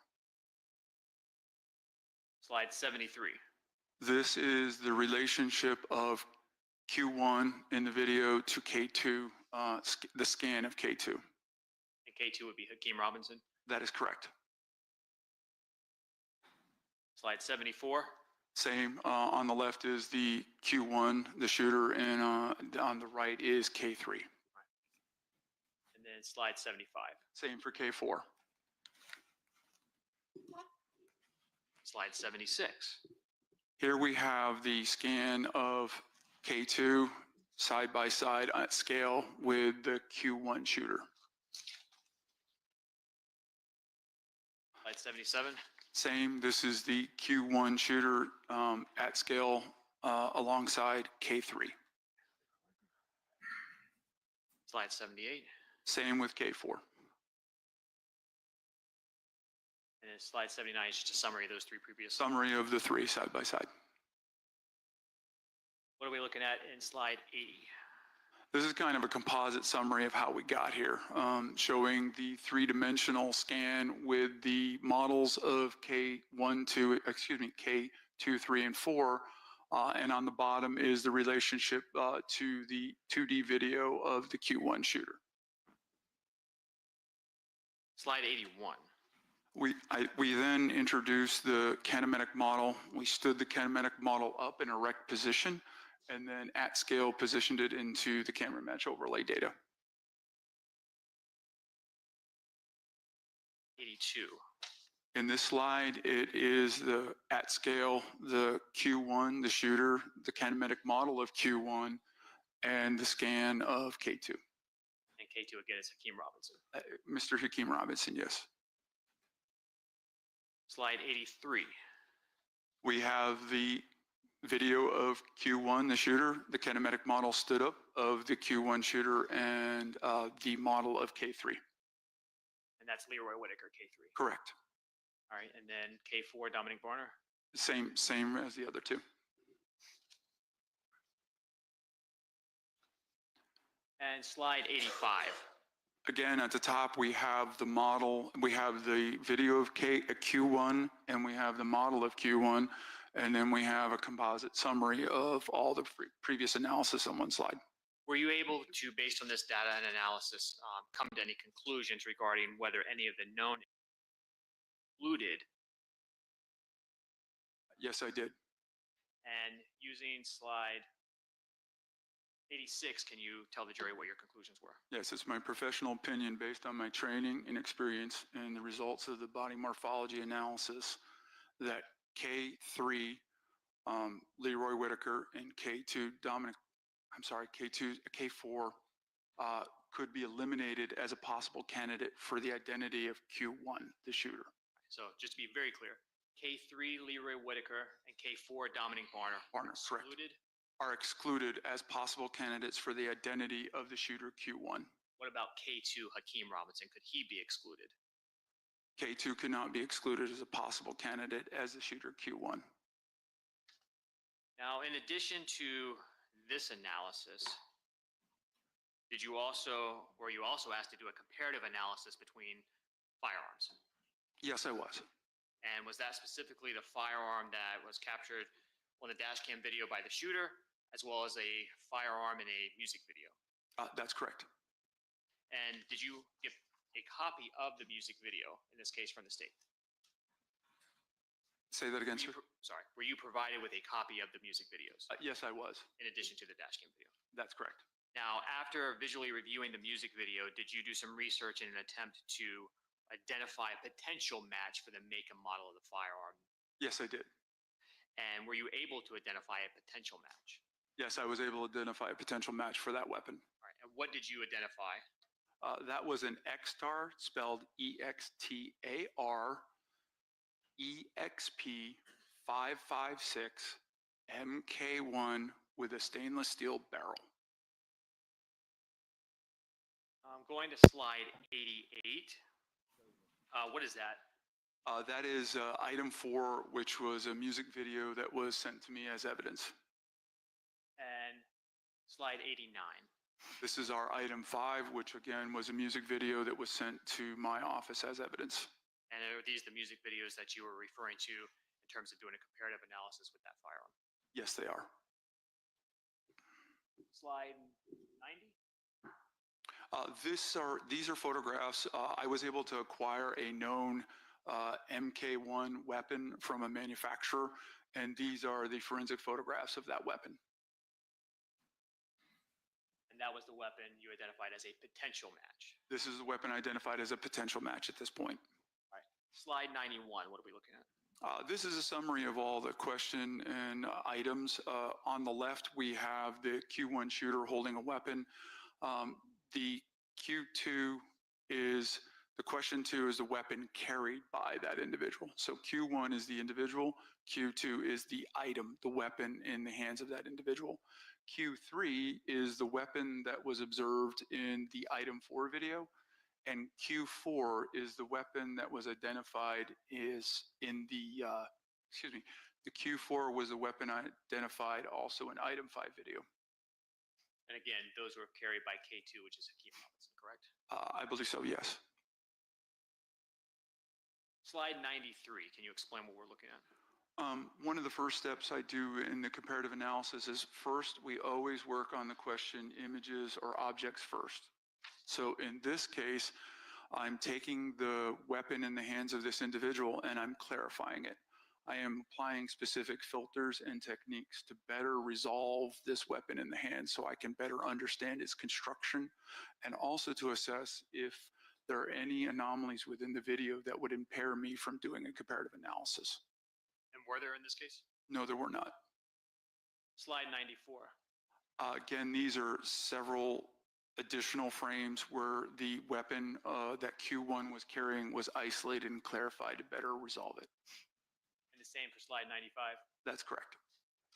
Slide 73. This is the relationship of Q1 in the video to K2, the scan of K2. And K2 would be Hakeem Robinson? That is correct. Slide 74. Same, on the left is the Q1, the shooter, and on the right is K3. And then slide 75. Same for K4. Slide 76. Here we have the scan of K2 side by side at scale with the Q1 shooter. Slide 77. Same, this is the Q1 shooter at scale alongside K3. Slide 78. Same with K4. And then slide 79 is just a summary of those three previous. Summary of the three side by side. What are we looking at in slide 80? This is kind of a composite summary of how we got here, showing the three-dimensional scan with the models of K1, 2, K2, 3, and 4. And on the bottom is the relationship to the 2D video of the Q1 shooter. Slide 81. We then introduced the kinematic model. We stood the kinematic model up in erect position, and then at scale positioned it into the camera match overlay data. 82. In this slide, it is the at scale, the Q1, the shooter, the kinematic model of Q1, and the scan of K2. And K2 again is Hakeem Robinson. Mr. Hakeem Robinson, yes. Slide 83. We have the video of Q1, the shooter, the kinematic model stood up of the Q1 shooter, and the model of K3. And that's Leroy Whitaker, K3. Correct. All right, and then K4, Dominic Barner. Same as the other two. And slide 85. Again, at the top, we have the model, we have the video of Q1, and we have the model of Q1, and then we have a composite summary of all the previous analysis on one slide. Were you able to, based on this data and analysis, come to any conclusions regarding whether any of the known included? Yes, I did. And using slide 86, can you tell the jury what your conclusions were? Yes, it's my professional opinion based on my training and experience and the results of the body morphology analysis that K3, Leroy Whitaker, and K2, K4 could be eliminated as a possible candidate for the identity of Q1, the shooter. So just to be very clear, K3, Leroy Whitaker, and K4, Dominic Barner, excluded? Are excluded as possible candidates for the identity of the shooter Q1. What about K2, Hakeem Robinson? Could he be excluded? K2 cannot be excluded as a possible candidate as the shooter Q1. Now, in addition to this analysis, were you also asked to do a comparative analysis between firearms? Yes, I was. And was that specifically the firearm that was captured on the dash cam video by the shooter, as well as a firearm in a music video? That's correct. And did you get a copy of the music video, in this case from the state? Say that again, sir. Sorry, were you provided with a copy of the music videos? Yes, I was. In addition to the dash cam video? That's correct. Now, after visually reviewing the music video, did you do some research in an attempt to identify a potential match for the make and model of the firearm? Yes, I did. And were you able to identify a potential match? Yes, I was able to identify a potential match for that weapon. All right, and what did you identify? That was an X-Star, spelled EXTAR, EXP 556 MK1 with a stainless steel barrel. I'm going to slide 88. What is that? That is item 4, which was a music video that was sent to me as evidence. And slide 89. This is our item 5, which again was a music video that was sent to my office as evidence. And are these the music videos that you were referring to in terms of doing a comparative analysis with that firearm? Yes, they are. Slide 90. These are photographs. I was able to acquire a known MK1 weapon from a manufacturer, and these are the forensic photographs of that weapon. And that was the weapon you identified as a potential match. This is the weapon identified as a potential match at this point. All right. Slide 91, what are we looking at? This is a summary of all the question and items. On the left, we have the Q1 shooter holding a weapon. The Q2 is, the question 2 is the weapon carried by that individual. So Q1 is the individual, Q2 is the item, the weapon in the hands of that individual. Q3 is the weapon that was observed in the item 4 video, and Q4 is the weapon that was identified is in the, the Q4 was the weapon identified also in item 5 video. And again, those were carried by K2, which is Hakeem Robinson, correct? I believe so, yes. Slide 93, can you explain what we're looking at? One of the first steps I do in the comparative analysis is first, we always work on the question images or objects first. So in this case, I'm taking the weapon in the hands of this individual and I'm clarifying it. I am applying specific filters and techniques to better resolve this weapon in the hand so I can better understand its construction and also to assess if there are any anomalies within the video that would impair me from doing a comparative analysis. And were there in this case? No, there were not. Slide 94. Again, these are several additional frames where the weapon that Q1 was carrying was isolated and clarified to better resolve it. And the same for slide 95? That's correct.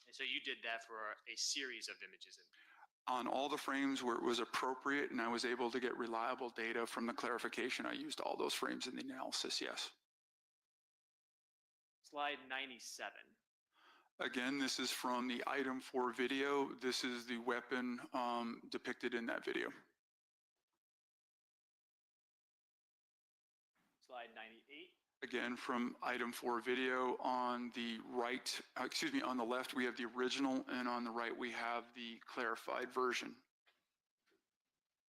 And so you did that for a series of images? On all the frames where it was appropriate and I was able to get reliable data from the clarification, I used all those frames in the analysis, yes. Slide 97. Again, this is from the item 4 video. This is the weapon depicted in that video. Slide 98. Again, from item 4 video, on the right, on the left, we have the original, and on the right, we have the clarified version.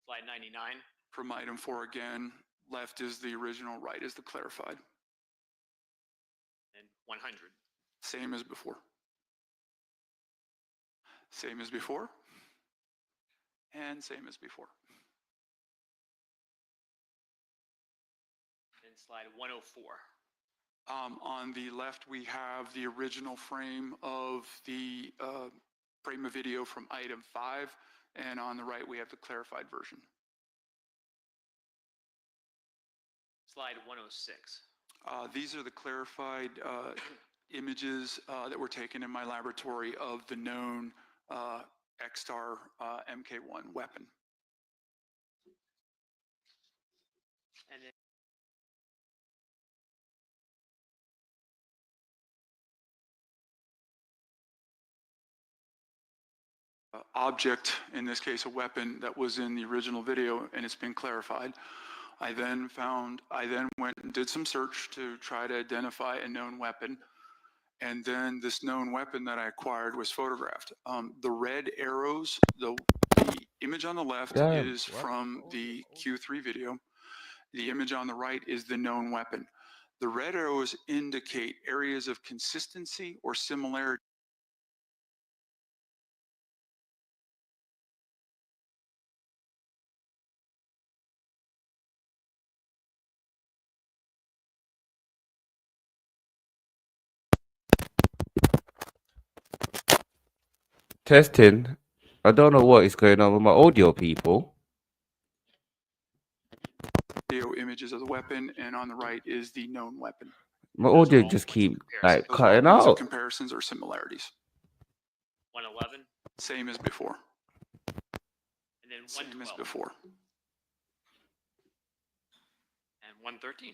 Slide 99. From item 4 again, left is the original, right is the clarified. And 100. Same as before. Same as before. And same as before. And slide 104. On the left, we have the original frame of the frame of video from item 5, and on the right, we have the clarified version. Slide 106. These are the clarified images that were taken in my laboratory of the known X-Star MK1 weapon. And then object, in this case a weapon that was in the original video, and it's been clarified. I then went and did some search to try to identify a known weapon, and then this known weapon that I acquired was photographed. The red arrows, the image on the left is from the Q3 video. The image on the right is the known weapon. The red arrows indicate areas of consistency or similarity. Testing. I don't know what is going on with my audio, people. Video images of the weapon, and on the right is the known weapon. My audio just keep like cutting out. Comparisons or similarities. 111. Same as before. And then 112. Same as before. And 113.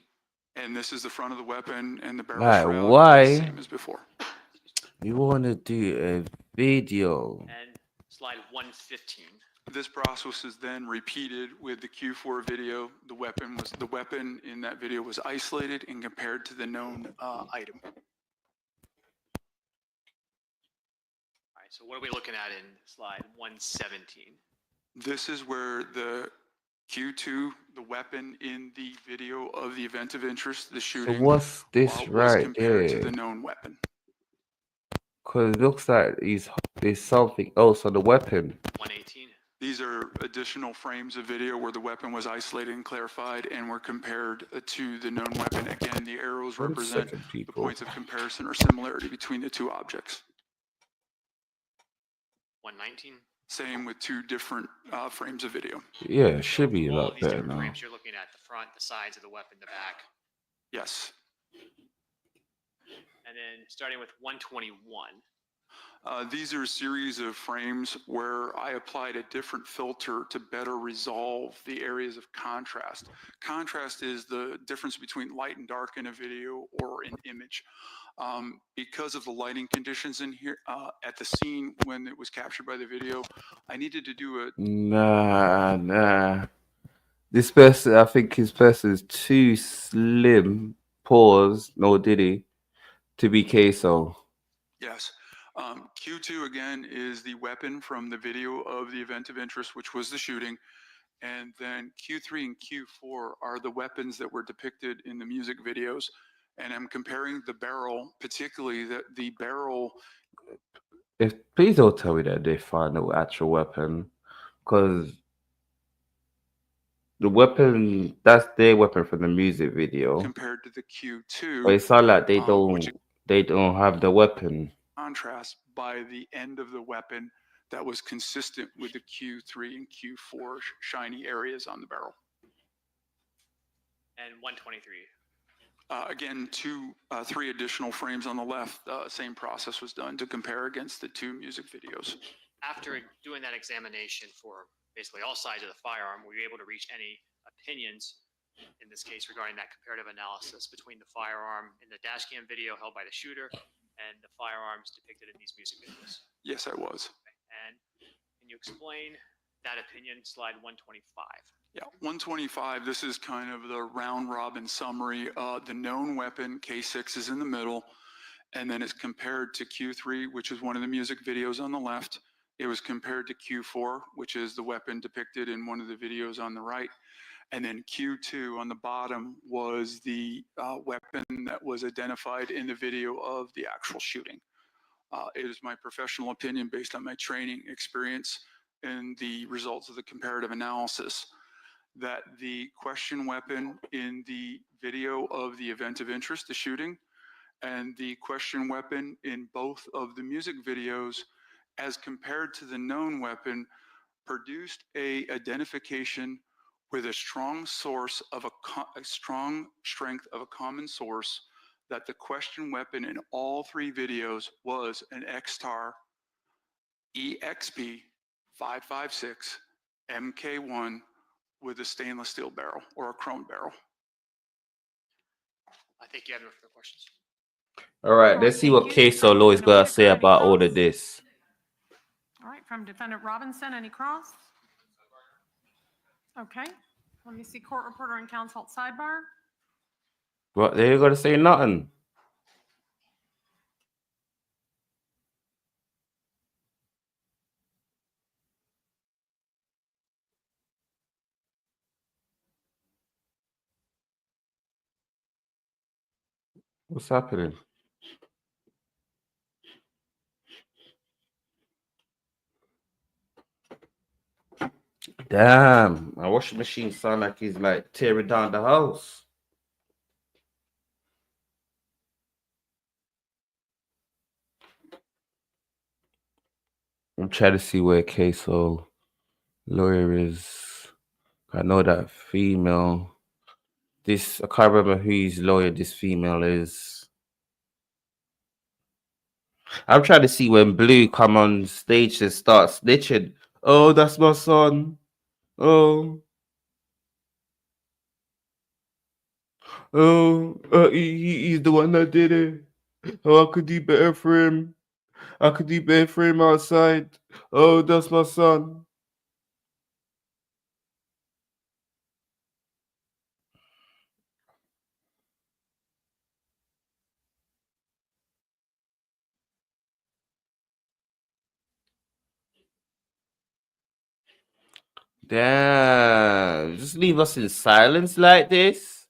And this is the front of the weapon and the barrel Right, shroud. why? Same as before. You want to do a video? And slide 115. This process is then repeated with the Q4 video. The weapon in that video was isolated and compared to the known item. All right, so what are we looking at in slide 117? This is where the Q2, the weapon in the video of the event of interest, the shooting, So what's this was right compared here? to the known weapon. Because it looks like there's something else on the weapon. 118. These are additional frames of video where the weapon was isolated and clarified and were compared to the known weapon. Again, the arrows represent the points of comparison or similarity between the two objects. 119. Same with two different frames of video. Yeah, it should be a All of lot these better different now. frames you're looking at, the front, the sides of the weapon, the back. Yes. And then starting with 121. These are a series of frames where I applied a different filter to better resolve the areas of contrast. Contrast is the difference between light and dark in a video or an image. Because of the lighting conditions in here at the scene when it was captured by the video, I needed to do a Nah. This person, I think his person is too slim. Pause. No, did he? To be Ksoo. Yes. Q2 again is the weapon from the video of the event of interest, which was the shooting. And then Q3 and Q4 are the weapons that were depicted in the music videos. And I'm comparing the barrel, particularly the barrel. Please don't tell me that they find the actual weapon, because the weapon, that's their weapon from the music video. Compared to the Q2. But it's not like they don't have the weapon. Contrast by the end of the weapon that was consistent with the Q3 and Q4 shiny areas on the barrel. And 123. Again, three additional frames on the left. Same process was done to compare against the two music videos. After doing that examination for basically all sides of the firearm, were you able to reach any opinions, in this case, regarding that comparative analysis between the firearm in the dash cam video held by the shooter and the firearms depicted in these music videos? Yes, I was. And can you explain that opinion, slide 125? Yeah, 125, this is kind of the round robin summary. The known weapon, K6, is in the middle, and then it's compared to Q3, which is one of the music videos on the left. It was compared to Q4, which is the weapon depicted in one of the videos on the right. And then Q2 on the bottom was the weapon that was identified in the video of the actual shooting. It is my professional opinion based on my training experience and the results of the comparative analysis that the question weapon in the video of the event of interest, the shooting, and the question weapon in both of the music videos as compared to the known weapon produced a identification with a strong source of a strong strength of a common source, that the question weapon in all three videos was an XTAR EXP 556 MK1 with a stainless steel barrel or a chrome barrel. I think you have no further questions. All right, let's see what Ksoo Law is going to say about all of this. All right, from Defendant Robinson, any cross? Okay, let me see court reporter and counsel at sidebar. What, they ain't going to say nothing. What's happening? Damn, my washing machine sound like he's like tearing down the house. I'm trying to see where Ksoo lawyer is. I know that female. This, I can't remember whose lawyer this female is. I'm trying to see when Blue come on stage and start snitching. Oh, that's my son. Oh. Oh, he's the one that did it. Oh, I could do better for him. I could do better for him outside. Oh, that's my son. Damn, just leave us in silence like this?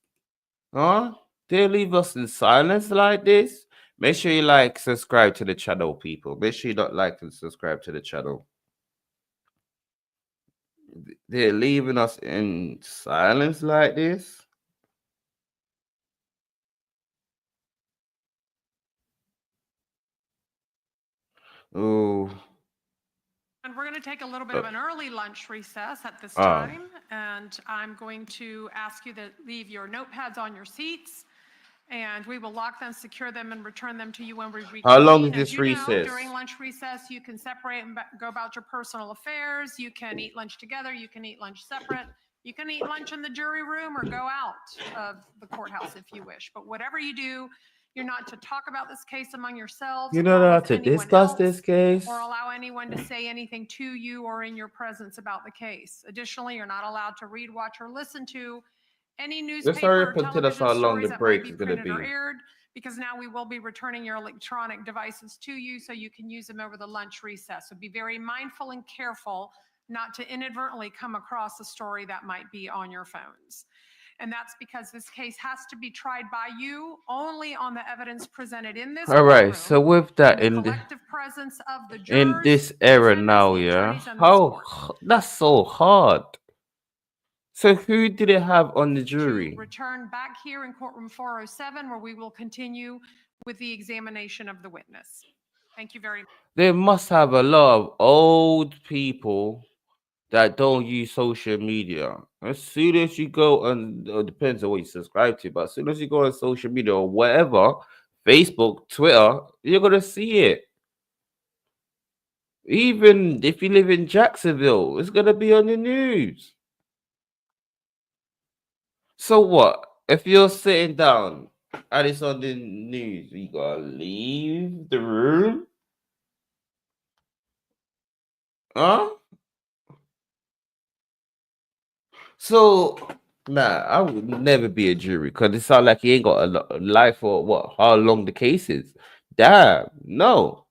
Huh? They leave us in silence like this? Make sure you like, subscribe to the channel, people. Make sure you don't like and subscribe to the channel. They're leaving us in silence like this? Oh. And we're going to take a little bit of an early lunch recess at this time. And I'm going to ask you to leave your notepads on your seats And we will lock them, secure them, and return them to you when we reconvene. How long is As this you know, recess? during lunch recess, you can separate and go about your personal affairs. You can eat lunch together. You can eat lunch separate. You can eat lunch in the jury room or go out of the courthouse if you wish. But whatever you do, you're not to talk about this case among yourselves. You don't or know how with to anyone discuss else, this case. or allow anyone to say anything to you or in your presence about the case. Additionally, you're not allowed to read, watch, or listen to any Let's hurry newspaper up or and tell us television how long stories the that might break be is going to printed or be. aired, because now we will be returning your electronic devices to you so you can use them over the lunch recess. So be very mindful and careful not to inadvertently come across a story that might be on your phones. And that's because this case has to be tried by you only on the evidence presented in this All right, courtroom, so with that in the in collective presence of the in jurors, this the era defendants, now, the yeah, attorneys, and this court. that's so hard. So who did it have on the To jury? return back here in courtroom 407, where we will continue with the examination of the witness. Thank you very much. They must have a lot of old people that don't use social media. As soon as you go on, it depends on what you subscribe to, but as soon as you go on social media or whatever, Facebook, Twitter, you're gonna see it. Even if you live in Jacksonville, it's gonna be on the news. So what? If you're sitting down and it's on the news, you gotta leave the room? Huh? So, nah, I would never be a jury because it sounds like he ain't got a life or what? How long the case is? Damn, no.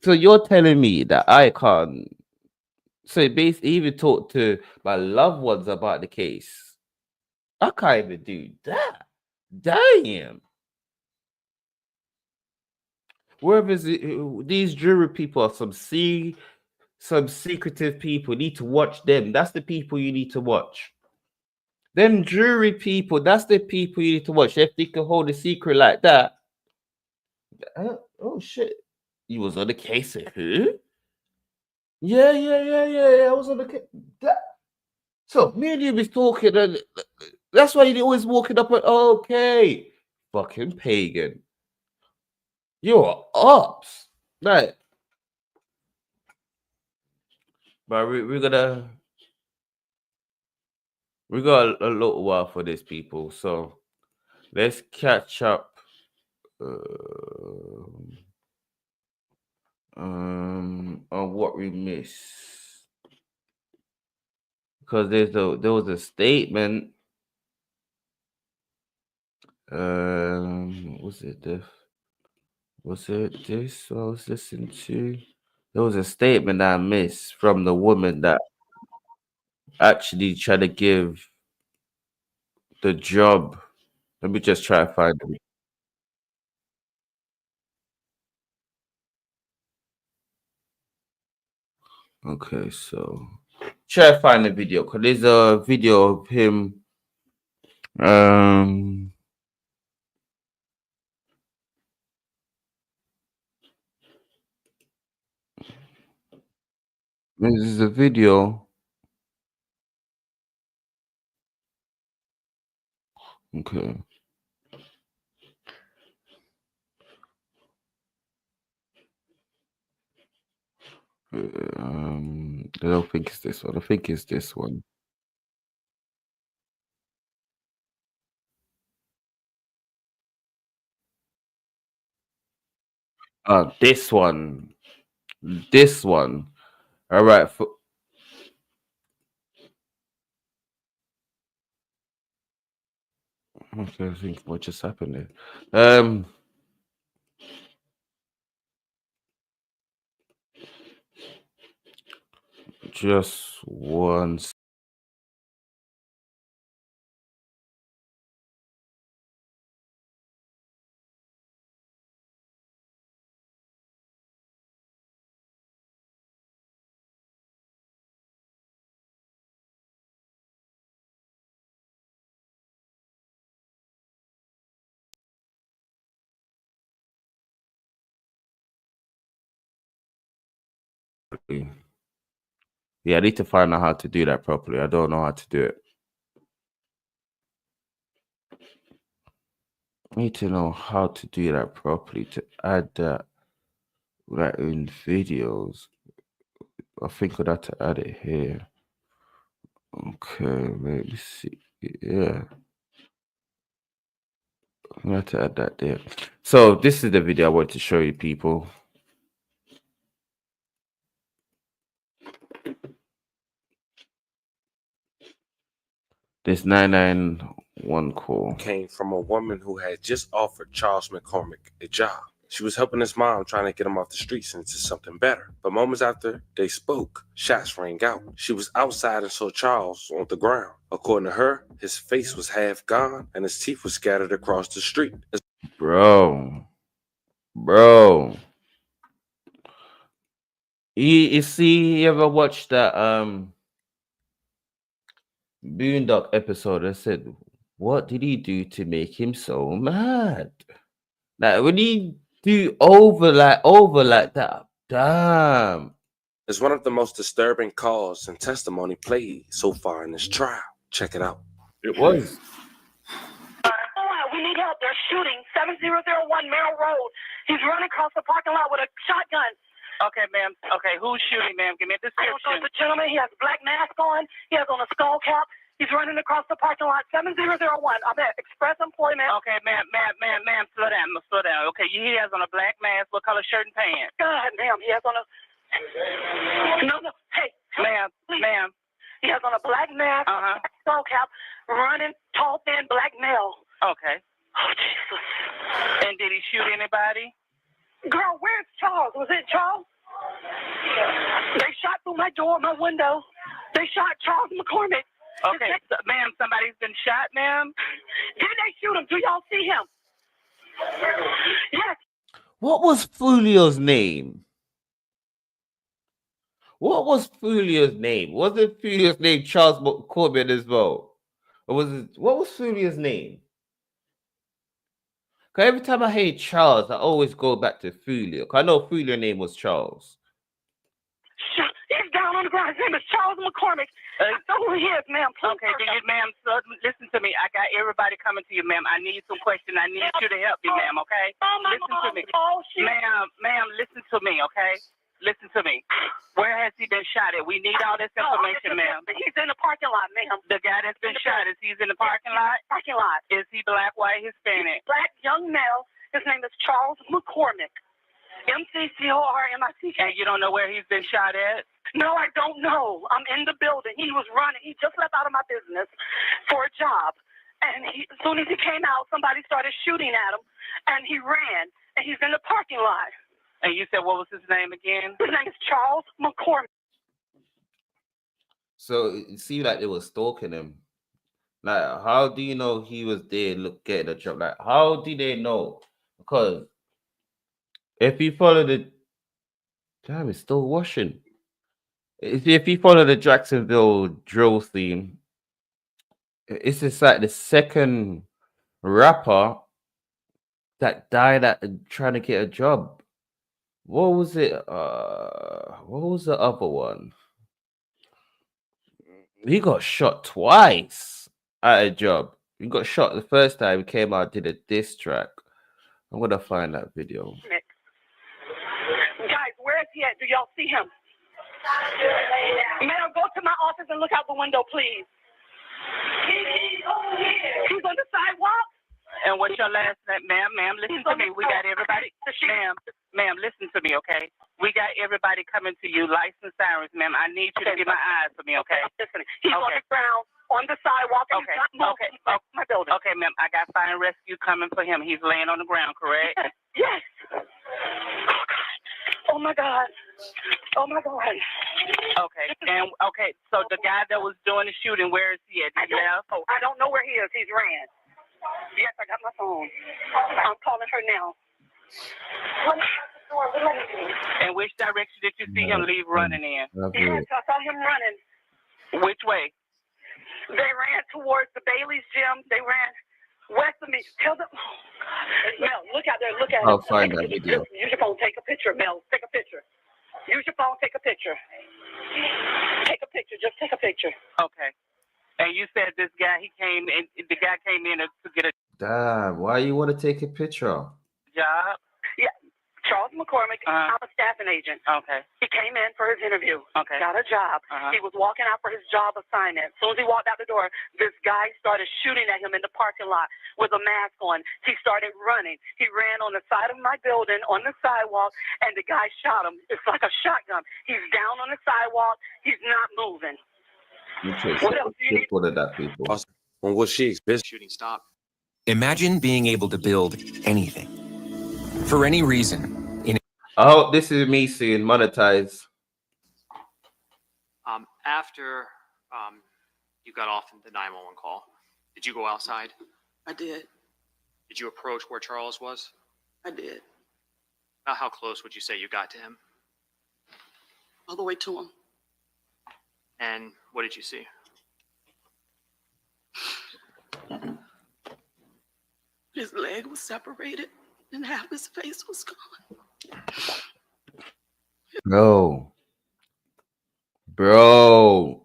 So you're telling me that I can't? So basically, even talk to my loved ones about the case. I can't even do that. Damn. Wherever these jury people are some secretive people. You need to watch them. That's the people you need to watch. Them jury people, that's the people you need to watch. If they can hold a secret like that. Oh shit. You was on the case of who? Yeah. I was on the case. So me and you was talking, and that's why you always walking up and okay. Fucking pagan. You're ups. Right. But we got a little while for this, people. So let's catch up. On what we missed, because there was a statement. Was it this I was listening to? There was a statement that I missed from the woman that actually tried to give the job. Let me just try to find it. Okay, so try to find the video because there's a video of him. This is a video. Okay. I don't think it's this one. I think it's this one. This one. This one. All right. Okay, I think what just happened there. Just once. Yeah, I need to find out how to do that properly. I don't know how to do it. need to know how to do that properly to add that like in videos. I think I'd have to add it here. Okay, let me see. Yeah. I'm gonna have to add that there. So this is the video I want to show you people. This 991 call came from a woman who had just offered Charles McCormick a job. She was helping his mom trying to get him off the streets into something better. But moments after they spoke, shots rang out. She was outside and saw Charles on the ground. According to her, his face was half gone and his teeth were scattered across the street. Bro. You see, you ever watched that Boondock episode? I said, what did he do to make him so mad? Like when he do over like that, damn. It's one of the most disturbing calls and testimony played so far in this trial. Check it out. It was. We need help. They're shooting 7001 Merrill Road. He's running across the parking lot with a shotgun. Okay, ma'am. Okay, who's shooting, ma'am? Give me a description. The gentleman, he has a black mask on. He has on a skull cap. He's running across the parking lot. 7001. I'm at Express Employment. Okay, ma'am, slow down. Okay, he has on a black mask. What color shirt and pants? God, ma'am, he has on a... No. Hey, ma'am. He has on a black mask, skull cap, running, tall, thin, black male. Okay. Oh, Jesus. And did he shoot anybody? Girl, where's Charles? Was it Charles? They shot through my door, my window. They shot Charles McCormick. Okay, ma'am, somebody's been shot, ma'am? Did they shoot him? Do y'all see him? Yes. What was Fulio's name? Was it Fulio's name Charles McCormick as well? Or what was Fulio's name? Because every time I hear Charles, I always go back to Fulio. I know Fulio's name was Charles. He's down on the ground. His name is Charles McCormick. I know who he is, ma'am. Okay, ma'am, so listen to me. I got everybody coming to you, ma'am. I need some questions. I need you to help me, ma'am, okay? Listen to me. Ma'am, listen to me, okay? Listen to me. Where has he been shot at? We need all this information, ma'am. He's in the parking lot, ma'am. The guy that's been shot, is he in the parking lot? Parking lot. Is he black, white, Hispanic? Black, young male. His name is Charles McCormick. McCormick. And you don't know where he's been shot at? No, I don't know. I'm in the building. He was running. He just left out of my business for a job. And as soon as he came out, somebody started shooting at him. And he ran. And he's in the parking lot. And you said, what was his name again? His name is Charles McCormick. So it seemed like they were stalking him. Like, how do you know he was there getting a job? Like, how do they know? Because if you follow the... Damn, it's still washing. If you follow the Jacksonville drill theme, it's just like the second rapper that died at trying to get a job. What was it? What was the other one? He got shot twice at a job. He got shot the first time he came out and did a diss track. I'm gonna find that video. Guys, where is he at? Do y'all see him? Ma'am, go to my office and look out the window, please. He's over here. He's on the sidewalk. And what's your last name? Ma'am, listen to me. We got everybody. Ma'am, listen to me, okay? We got everybody coming to you, licensed sirens, ma'am. I need you to get my eyes for me, okay? Listen, he's on the ground, on the sidewalk, and he's not moving. My building. Okay, ma'am, I got fire and rescue coming for him. He's laying on the ground, correct? Yes. Oh, my God. Oh, my God. Okay, so the guy that was doing the shooting, where is he at? I don't know where he is. He's ran. Yes, I got my phone. I'm calling her now. In which direction did you see him leave running in? Yes, I saw him running. Which way? They ran towards the Bailey's gym. They ran west of me. Tell them. Oh, God. Mel, look out there. Look at I'll find that video. Use your phone. Take a picture, Mel. Take a picture. Use your phone. Take a picture. Take a picture. Just take a picture. Okay. And you said this guy, the guy came in to get a... Damn, why Why you want to take a picture? Job? Yeah. Charles McCormick, I'm a staffing agent. Okay. He came in for his interview. Okay. Got a job. He was walking out for his job assignment. As soon as he walked out the door, this guy started shooting at him in the parking lot with a mask on. He started running. He ran on the side of my building on the sidewalk, and the guy shot him. It's like a shotgun. He's down on the sidewalk. He's not moving. Okay, What else do you need? what of that, people? When was she busy? Shooting stop. Imagine being able to build anything for any reason. I hope this is me soon monetize. After you got off the 911 call, did you go outside? I did. Did you approach where Charles was? I did. About how close would you say you got to him? All the way to him. And what did you see? His leg was separated and half his face was gone. Bro.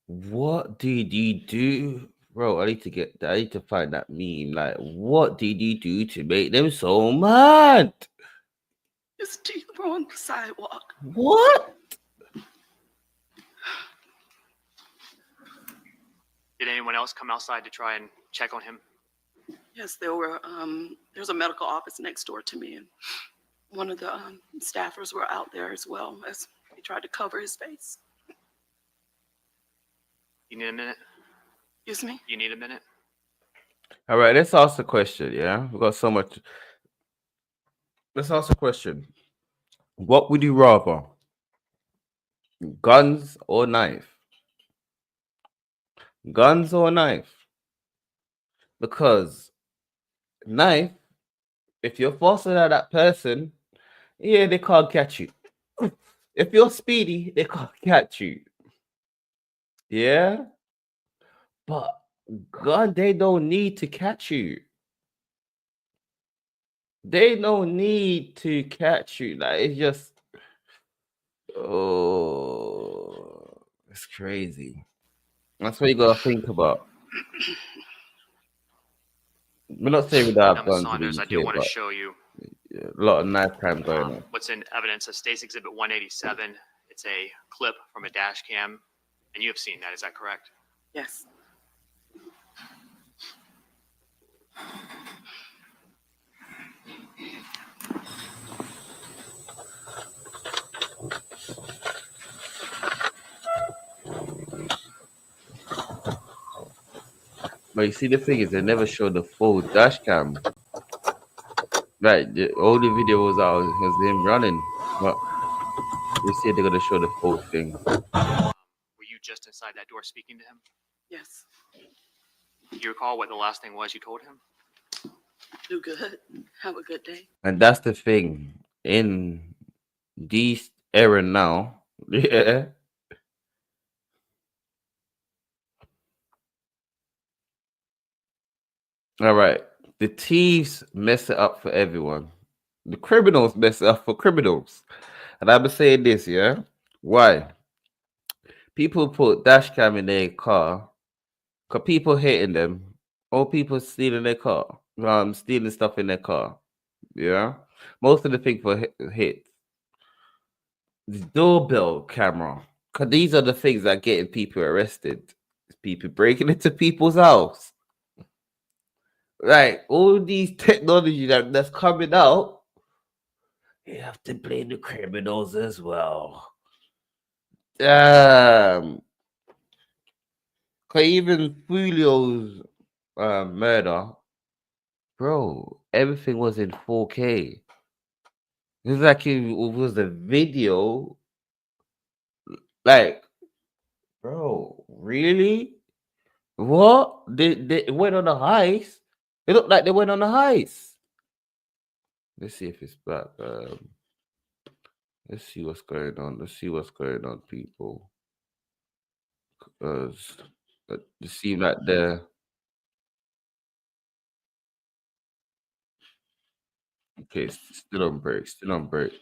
What did you do? Bro, I need to find that meme. Like, what did you do to make them so mad? His teeth were on the sidewalk. What? Did anyone else come outside to try and check on him? Yes, there was a medical office next door to me, and one of the staffers were out there as well as he tried to cover his face. You need a minute? Excuse me? You need a minute? All right, let's ask the question, yeah? We got so much. Let's ask the question. What would you rather? Guns or knife? Guns or knife? Because knife, if you're faster than that person, yeah, they can't catch you. If you're speedy, they can't catch you. Yeah? But gun, they don't need to catch you. They don't need to catch you. Like, it's just, oh, it's crazy. That's what you gotta think about. We're not saying we don't have guns. Saunders, I do want to show you a lot of knife crime going on. what's in evidence of State's Exhibit 187. It's a clip from a dash cam, and you have seen that. Is that correct? Yes. But you see, the thing is, they never show the full dash cam. Right, the only video was out was him running. But you see, they're gonna show the full thing. Were you just inside that door speaking to him? Yes. Do you recall what the last thing was you told him? Do good. Have a good day. And that's the thing in this era now. Yeah. All right. The thieves mess it up for everyone. The criminals mess it up for criminals. And I've been saying this, yeah? Why? People put dash cam in their car because people hating them or people stealing their car. Stealing stuff in their car. Yeah? Most of the thing for hit. The doorbell camera. Because these are the things that getting people arrested. People breaking into people's house. Like, all these technology that's coming out, you have to blame the criminals as well. Damn. Because even Julio's murder, bro, everything was in 4K. It was like it was a video. Like, bro, really? What? They went on a heist? It looked like they went on a heist. Let's see if it's back. Let's see what's going on. Let's see what's going on, people. Because it seems like they're... Okay, still on break. Still on break.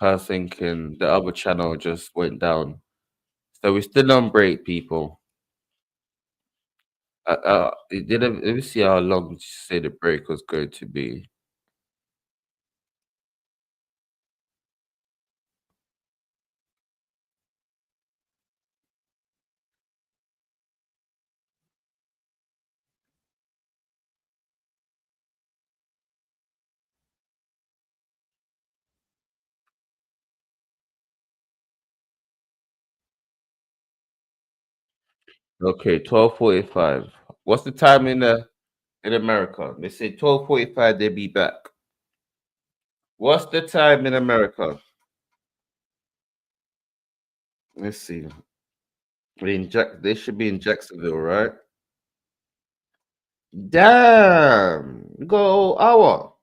I was thinking the other channel just went down. So we're still on break, people. Let me see how long you say the break was going to be. Okay, 12:45. What's the time in America? They say 12:45. They be back. What's the time in America? Let's see. They should be in Jacksonville, right? Damn, you go hour.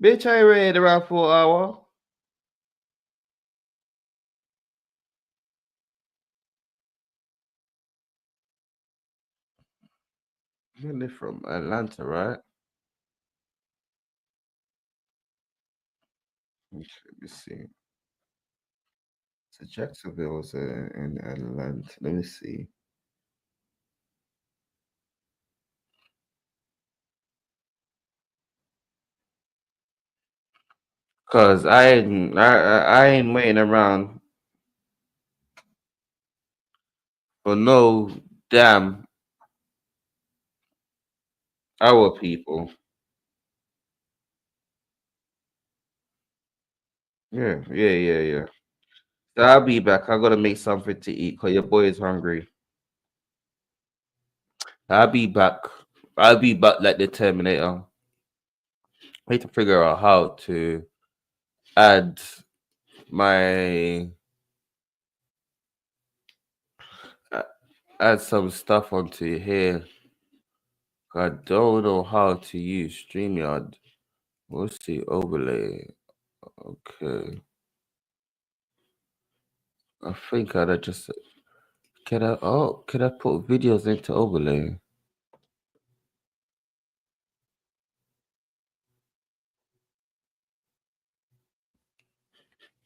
Bitch, I read around for an hour. They're from Atlanta, right? Let me see. So Jacksonville is in Atlanta. Let me see. Cause I ain't waiting around for no damn our people. Yeah. So I'll be back. I gotta make something to eat because your boy is hungry. I'll be back. I'll be back like the Terminator. I need to figure out how to add my add some stuff onto here. I don't know how to use StreamYard. What's the overlay? Okay. I think I'd just can I put videos into overlay?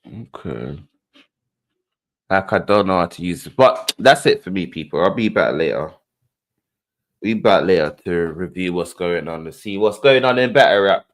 Okay. Like I don't know how to use it. But that's it for me, people. I'll be back later. Be back later to review what's going on, to see what's going on in Battle Rap.